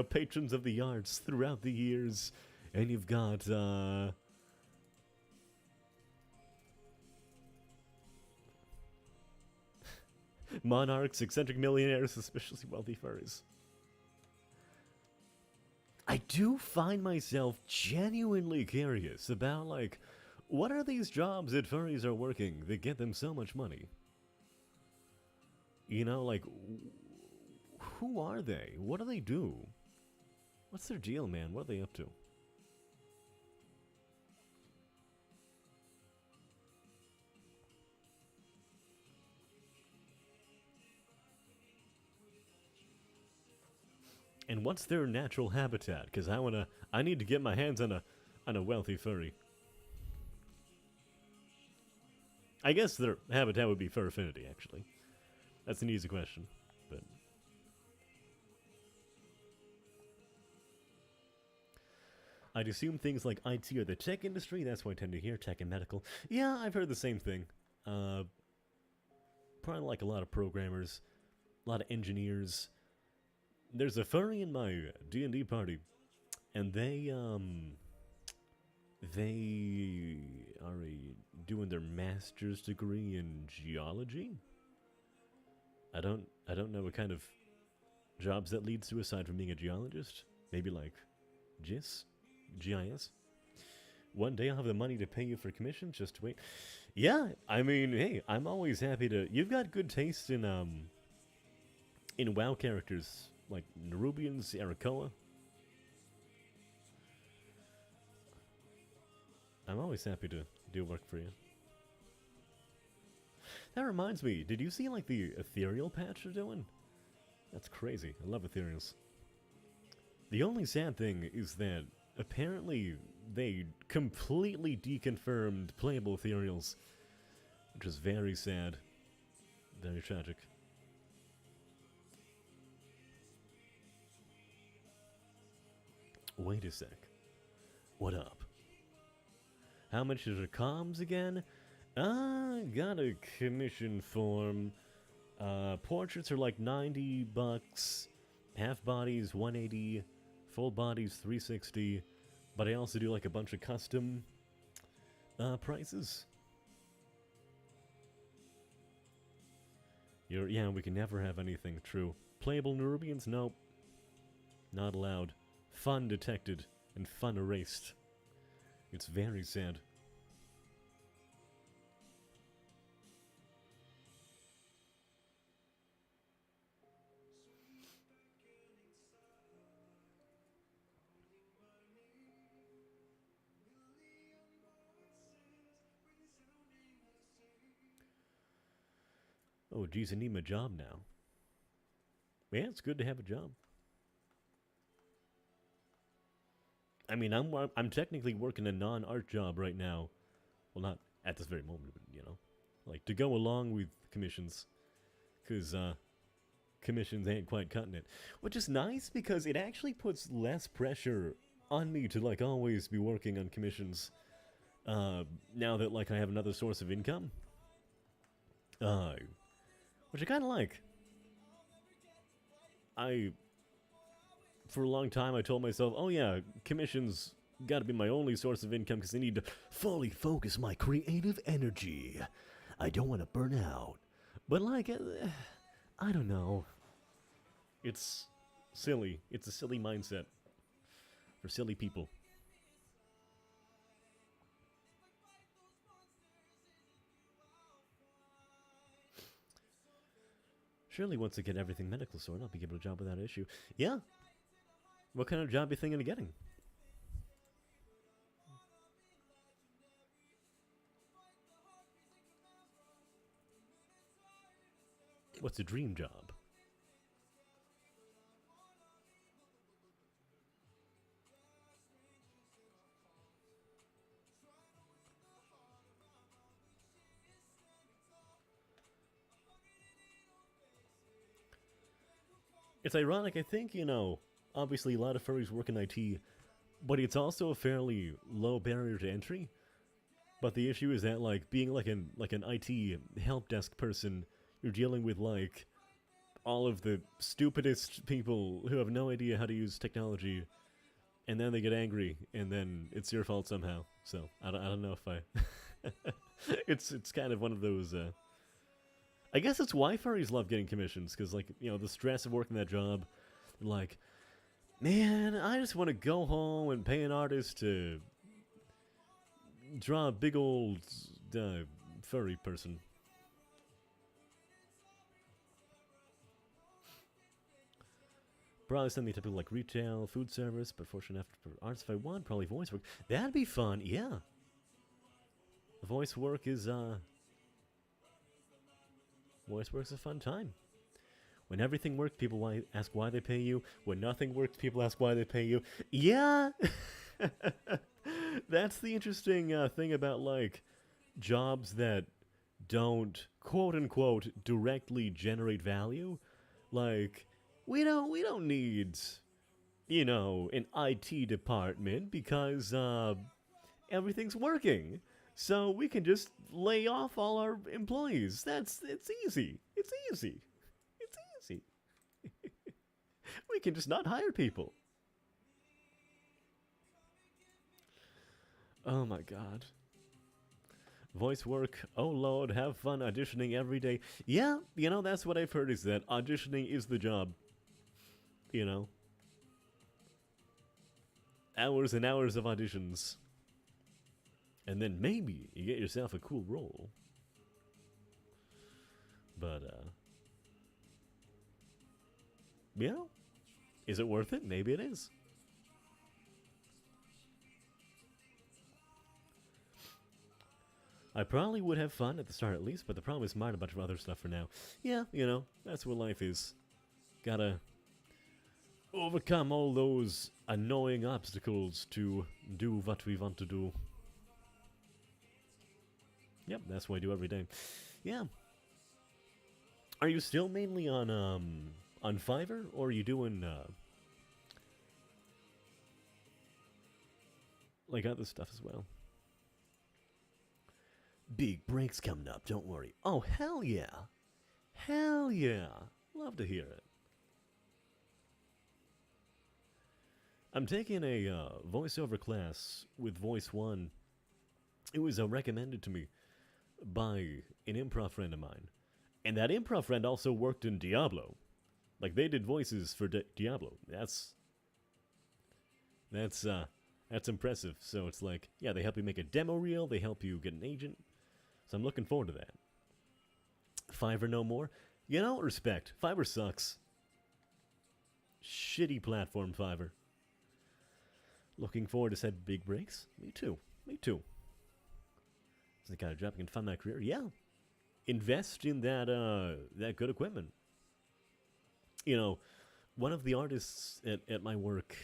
patrons of the yards throughout the years, and you've got monarchs, eccentric millionaires, suspiciously wealthy furries. I do find myself genuinely curious about, like, what are these jobs that furries are working that get them so much money? Like, who are they? What do they do? What's their deal, man? What are they up to? And what's their natural habitat? Because I need to get my hands on a wealthy furry. I guess their habitat would be fur affinity, actually. That's an easy question, but I'd assume things like IT or the tech industry. That's what I tend to hear, tech and medical. Yeah, I've heard the same thing. Probably like a lot of programmers, a lot of engineers. There's a furry in my D&D party, and they are doing their master's degree in geology. I don't know what kind of jobs that leads to aside from being a geologist. Maybe like GIS? One day I'll have the money to pay you for commissions, just wait. Yeah, I mean, hey, I'm always happy to... You've got good taste in WoW characters, like Nerubians, Arakoa. I'm always happy to do work for you. That reminds me, did you see like the ethereal patch they're doing? That's crazy. I love ethereals. The only sad thing is that apparently they completely deconfirmed playable ethereals, which is very sad. Very tragic. Wait a sec. What up? How much is your comms again? Got a commission form. Portraits are like $90. Half bodies, $180. Full bodies, $360. But I also do like a bunch of custom prices. Yeah, we can never have anything true. Playable Nerubians? Nope. Not allowed. Fun detected and fun erased. It's very sad. Oh, geez, I need my job now. Yeah, it's good to have a job. I mean, I'm technically working a non-art job right now. Well, not at this very moment, but, like, to go along with commissions. Because, commissions ain't quite cutting it. Which is nice, because it actually puts less pressure on me to, like, always be working on commissions. Now that, like, I have another source of income. Which I kind of like. For a long time, I told myself, oh yeah, commissions gotta be my only source of income because I need to fully focus my creative energy. I don't want to burn out. But, like, I don't know. It's silly. It's a silly mindset for silly people. Surely once I get everything medical sorted, I'll be able to job without issue. Yeah. What kind of job are you thinking of getting? What's a dream job? It's ironic, I think, you know, obviously a lot of furries work in IT, but it's also a fairly low barrier to entry. But the issue is that, like, being like an IT help desk person, you're dealing with, like, all of the stupidest people who have no idea how to use technology, and then they get angry, and then it's your fault somehow. So, I don't know if I... it's kind of one of those, I guess it's why furries love getting commissions, because, like, you know, the stress of working that job, like, man, I just want to go home and pay an artist to draw a big old furry person. Probably something typical like retail, food service, but fortunate enough for arts if I want, probably voice work. That'd be fun, yeah. Voice work is, voice work's a fun time. When everything works, people ask why they pay you. When nothing works, people ask why they pay you. Yeah! That's the interesting thing about, like, jobs that don't, quote-unquote, directly generate value. Like, we don't need, you know, an IT department because, everything's working. So we can just lay off all our employees. It's easy. It's easy. It's easy. We can just not hire people. Oh my god. Voice work, oh lord, have fun auditioning every day. Yeah, you know, that's what I've heard is that auditioning is the job. You know? Hours and hours of auditions. And then maybe you get yourself a cool role. But, yeah. Is it worth it? Maybe it is. I probably would have fun at the start at least, but the problem is mind a bunch of other stuff for now. Yeah, you know, that's what life is. Gotta overcome all those annoying obstacles to do what we want to do. Yep, that's what I do every day. Yeah. Are you still mainly on Fiverr, or are you doing, like other stuff as well? Big breaks coming up, don't worry. Oh, hell yeah. Hell yeah. Love to hear it. I'm taking a voiceover class with Voice One. It was recommended to me by an improv friend of mine. And that improv friend also worked in Diablo. Like, they did voices for Diablo. That's impressive. So it's like, yeah, they help you make a demo reel. They help you get an agent. So I'm looking forward to that. Fiverr no more. You know, respect. Fiverr sucks. Shitty platform, Fiverr. Looking forward to said big breaks. Me too. Me too. Is the kind of job I can fund my career? Yeah. Invest in that good equipment. You know, one of the artists at my work,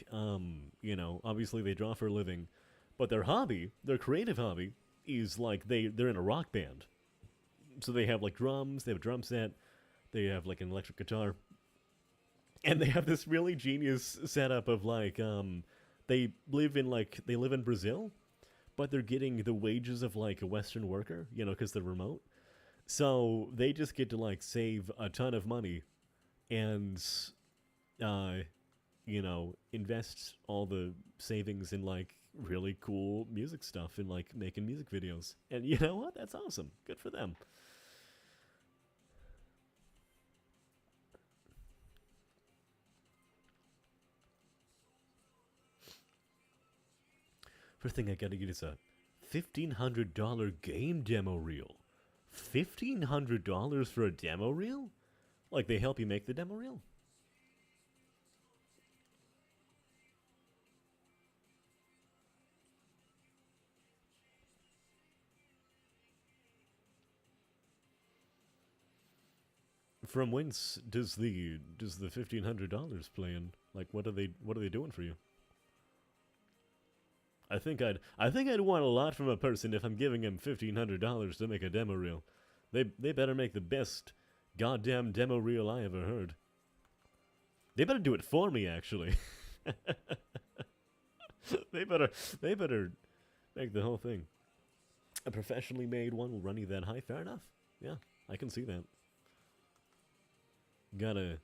you know, obviously they draw for a living, but their hobby, their creative hobby, is like they're in a rock band. So they have like drums, they have a drum set, they have like an electric guitar, and they have this really genius setup of like they live in Brazil, but they're getting the wages of like a Western worker, you know, because they're remote. So they just get to like save a ton of money and you know, invest all the savings in like really cool music stuff and like making music videos. And you know what? That's awesome. Good for them. First thing I gotta get is a $1,500 game demo reel. $1,500 for a demo reel? Like they help you make the demo reel? From whence does the $1,500 play in? Like what are they doing for you? I think I'd want a lot from a person if I'm giving him $1,500 to make a demo reel. They better make the best goddamn demo reel I ever heard. They better do it for me, actually. they better they better make the whole thing. A professionally made one will run you that high. Fair enough. Yeah, I can see that. Gotta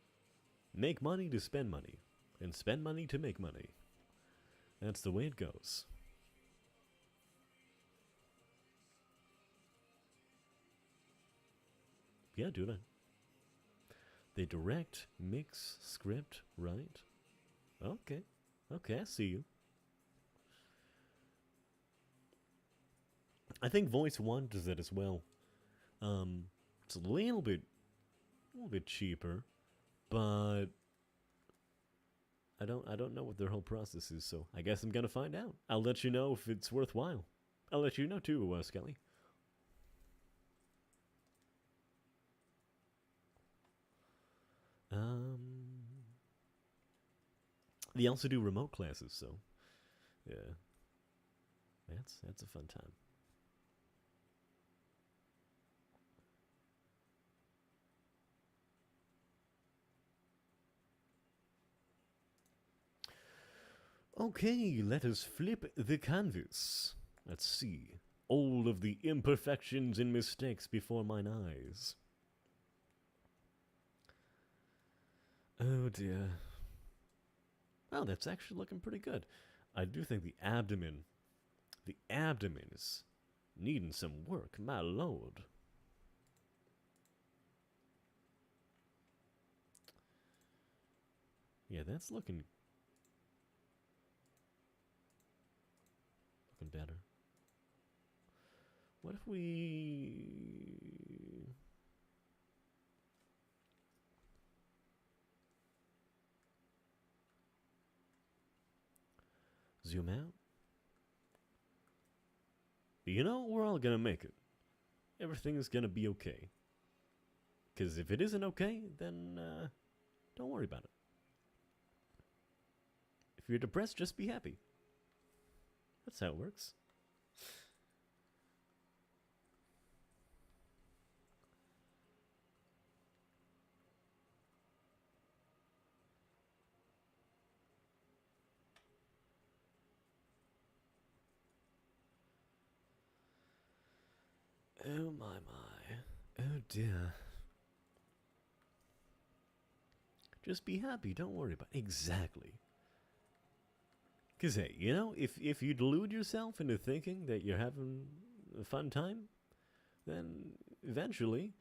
make money to spend money, and spend money to make money. That's the way it goes. Yeah, do that. They direct, mix, script, right? Okay. Okay, I see you. I think Voice One does that as well. It's a little bit cheaper, but I don't know what their whole process is, so I guess I'm gonna find out. I'll let you know if it's worthwhile. I'll let you know too, Skelly. They also do remote classes, so yeah, that's a fun time. Okay, let us flip the canvas. Let's see. All of the imperfections and mistakes before mine eyes. Oh dear. Oh, that's actually looking pretty good. I do think the abdomen is needing some work, my lord. Yeah, that's looking better. What if we zoom out? You know, we're all gonna make it. Everything is gonna be okay. Because if it isn't okay, then don't worry about it. If you're depressed, just be happy. That's how it works. Oh my. Oh dear. Just be happy, don't worry about it. Exactly. Because, hey, you know, if you delude yourself into thinking that you're having a fun time, then eventually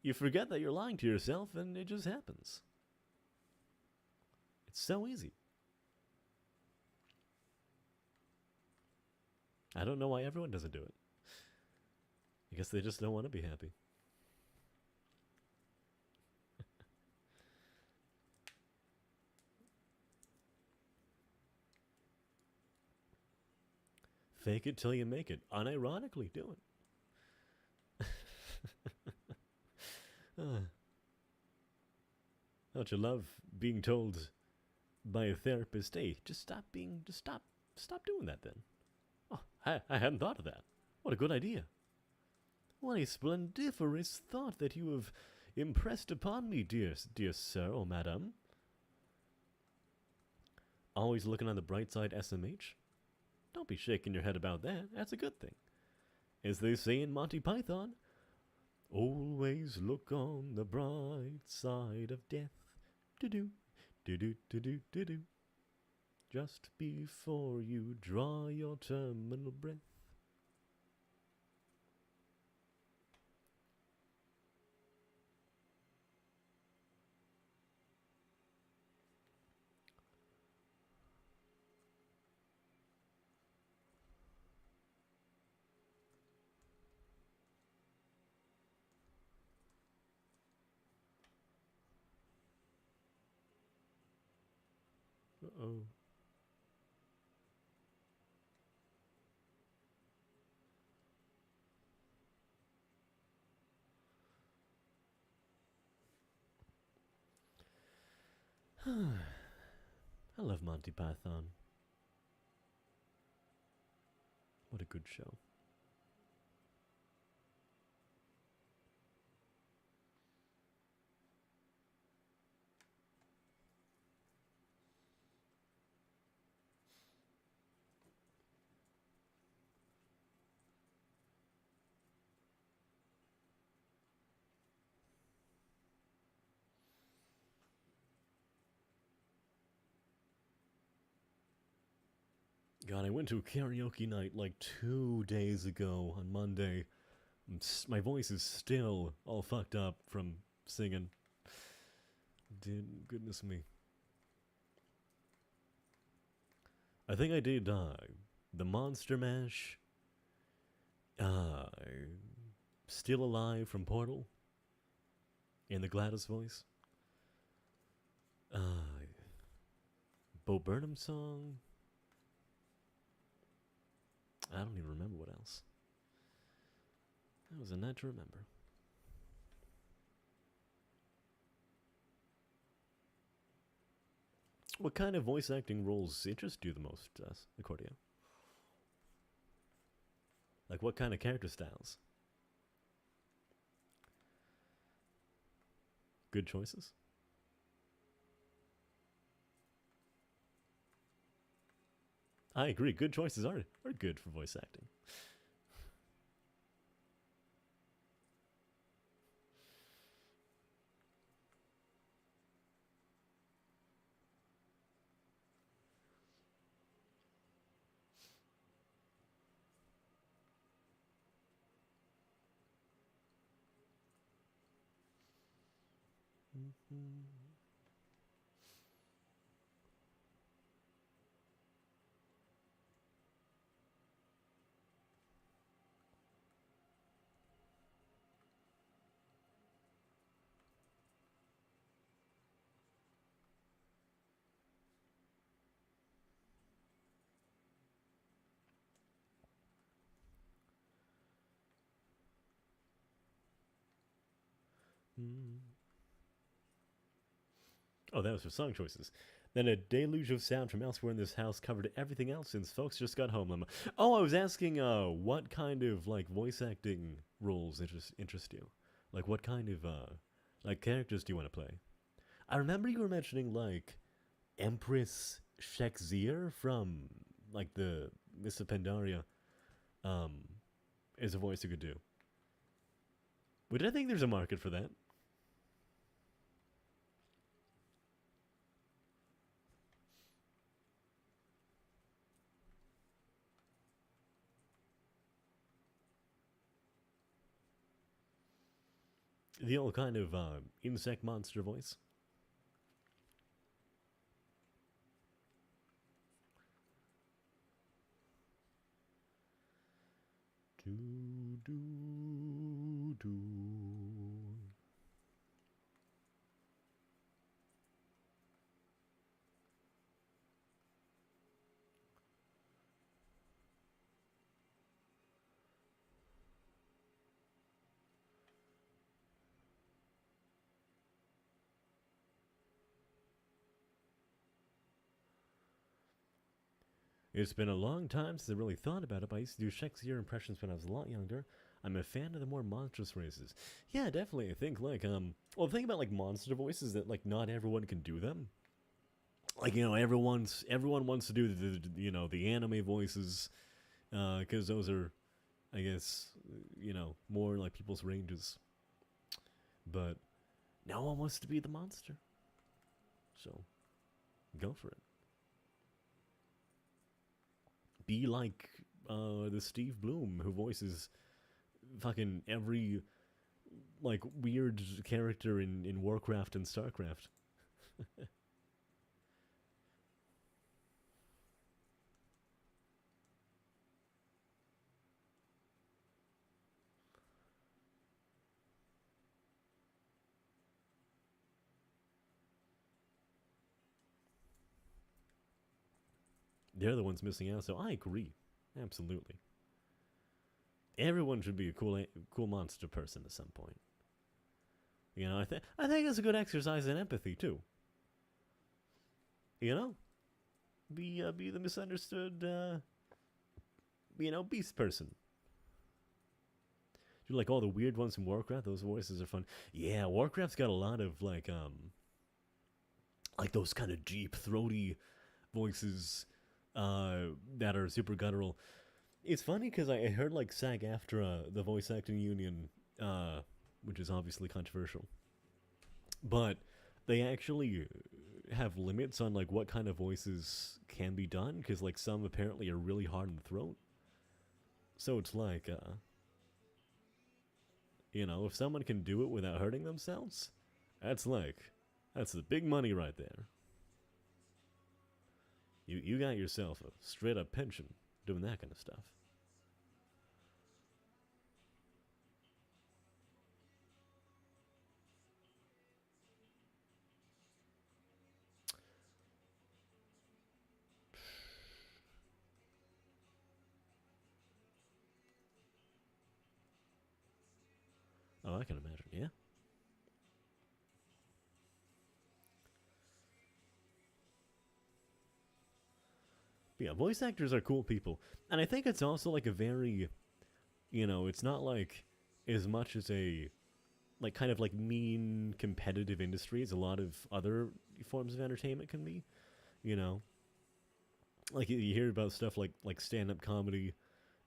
you forget that you're lying to yourself and it just happens. It's so easy. I don't know why everyone doesn't do it. I guess they just don't want to be happy. Fake it till you make it. Unironically do it. Don't you love being told by a therapist, hey, stop doing that then. Oh, I hadn't thought of that. What a good idea. What a splendiferous thought that you have impressed upon me, dear sir or madam. Always looking on the bright side, SMH? Don't be shaking your head about that. That's a good thing. As they say in Monty Python, always look on the bright side of death. Do-do, do-do, do-do, do-do. Just before you draw your terminal breath. Uh-oh. I love Monty Python. What a good show. God, I went to a karaoke night like 2 days ago on Monday. My voice is still all fucked up from singing. Dude, goodness me. I think I did the Monster Mash, uh, Still Alive from Portal, in the Gladys voice. Bo Burnham song. I don't even remember what else. That was a night to remember. What kind of voice acting roles interest you the most, Accordia? Like, what kind of character styles? Good choices? I agree. Good choices are good for voice acting. Oh, that was for song choices. Then a deluge of sound from elsewhere in this house covered everything else since folks just got home. Oh, I was asking, what kind of like voice acting roles interest you? Like, what kind of like characters do you want to play? I remember you were mentioning like Empress Shakespeare from like the Miss of Pandaria. Um, is a voice you could do. But I think there's a market for that. The old kind of insect monster voice. Do, do, do. It's been a long time since I really thought about it, but I used to do Shakespeare impressions when I was a lot younger. I'm a fan of the more monstrous races. Yeah, definitely. I think like well, the thing about like monster voices that like not everyone can do them. Like everyone wants to do the anime voices, because those are, I guess, more like people's ranges. But no one wants to be the monster, so go for it. Be like the Steve Bloom who voices fucking every like weird character in Warcraft and Starcraft. They're the ones missing out, so I agree. Absolutely. Everyone should be a cool monster person at some point. I think it's a good exercise in empathy too. You know, be the misunderstood, beast person. Do like all the weird ones from Warcraft? Those voices are fun. Yeah, Warcraft's got a lot of like those kind of deep, throaty voices that are super guttural. It's funny because I heard like SAG-AFTRA, the voice acting union, which is obviously controversial, but they actually have limits on like what kind of voices can be done because like some apparently are really hard in the throat. So it's like, if someone can do it without hurting themselves, that's that's the big money right there. You got yourself a straight up pension doing that kind of stuff. Oh, I can imagine, yeah. But yeah, voice actors are cool people. And I think it's also like a very, it's not like as much as a like kind of like mean competitive industry as a lot of other forms of entertainment can be, you know. Like you hear about stuff like stand-up comedy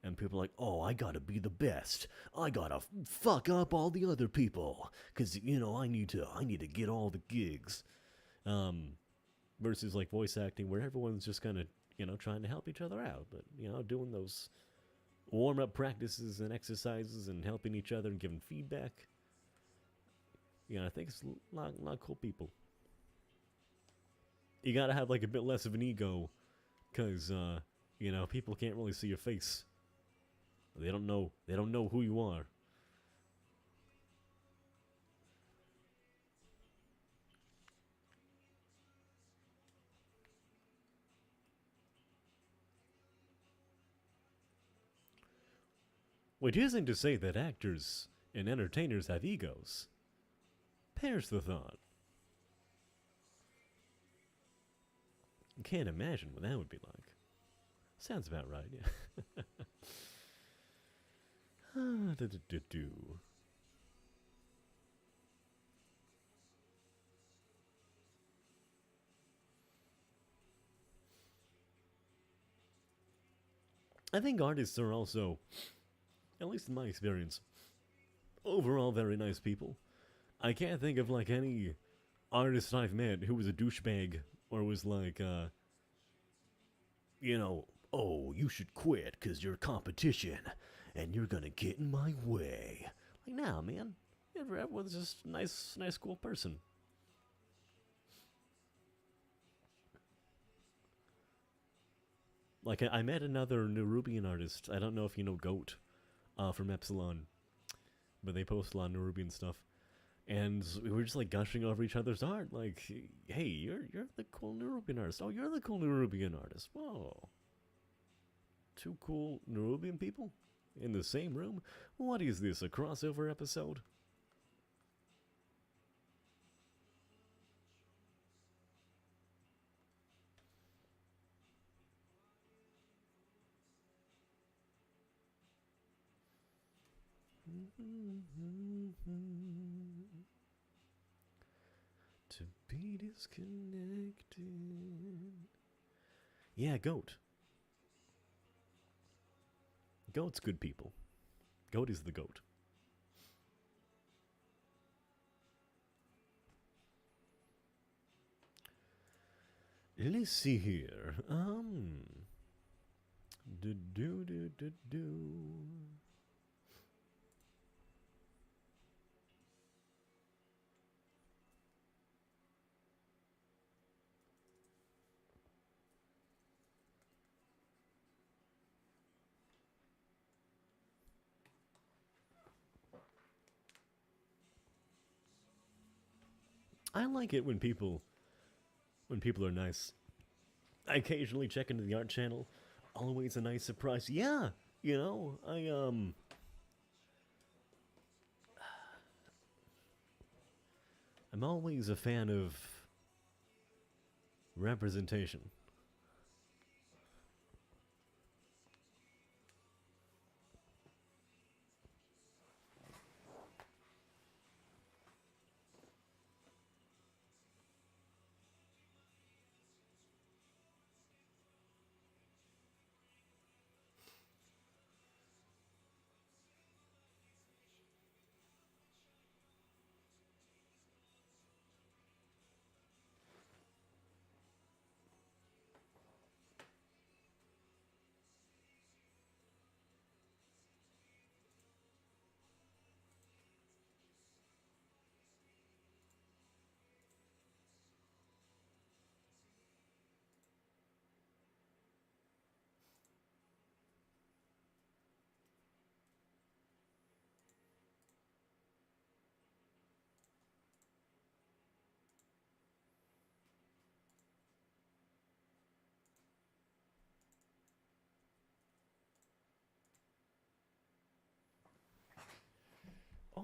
and people are like, "Oh, I got to be the best. I got to fuck up all the other people cuz I need to get all the gigs." Um versus like voice acting where everyone's just kind of, trying to help each other out, but doing those warm-up practices and exercises and helping each other and giving feedback. I think it's a lot of cool people. You gotta have like a bit less of an ego, cause people can't really see your face. They don't know. They don't know who you are. Which isn't to say that actors and entertainers have egos. Perish the thought. Can't imagine what that would be like. Sounds about right, yeah. I think artists are also, at least in my experience, overall very nice people. I can't think of like any artist I've met who was a douchebag or was like, oh, you should quit because you're competition and you're gonna get in my way. Like, nah, man. Everyone's just a nice, cool person. Like, I met another Nerubian artist. I don't know if you know Goat from Epsilon, but they post a lot of Nerubian stuff. And we were just like gushing over each other's art. Like, hey, you're the cool Nerubian artist. Oh, you're the cool Nerubian artist. Whoa. Two cool Nerubian people in the same room? What is this, a crossover episode? To be disconnected. Yeah, Goat. Goat's good people. Goat is the goat. Let's see here. Do do do do do. I like it when people are nice. I occasionally check into the art channel. Always a nice surprise. Yeah, I'm always a fan of representation.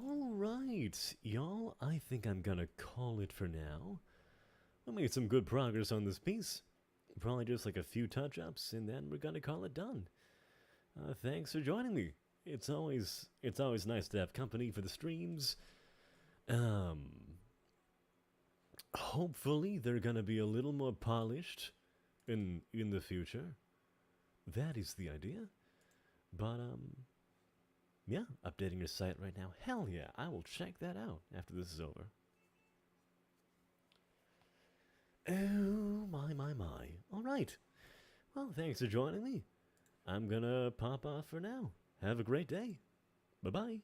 Alright, y'all, I think I'm gonna call it for now. I made some good progress on this piece. Probably just like a few touch-ups, and then we're gonna call it done. Thanks for joining me. It's always nice to have company for the streams. Um, Hopefully they're gonna be a little more polished in the future. That is the idea. But yeah, updating your site right now. Hell yeah, I will check that out after this is over. Oh my. All right. Well, thanks for joining me. I'm gonna pop off for now. Have a great day. Bye bye.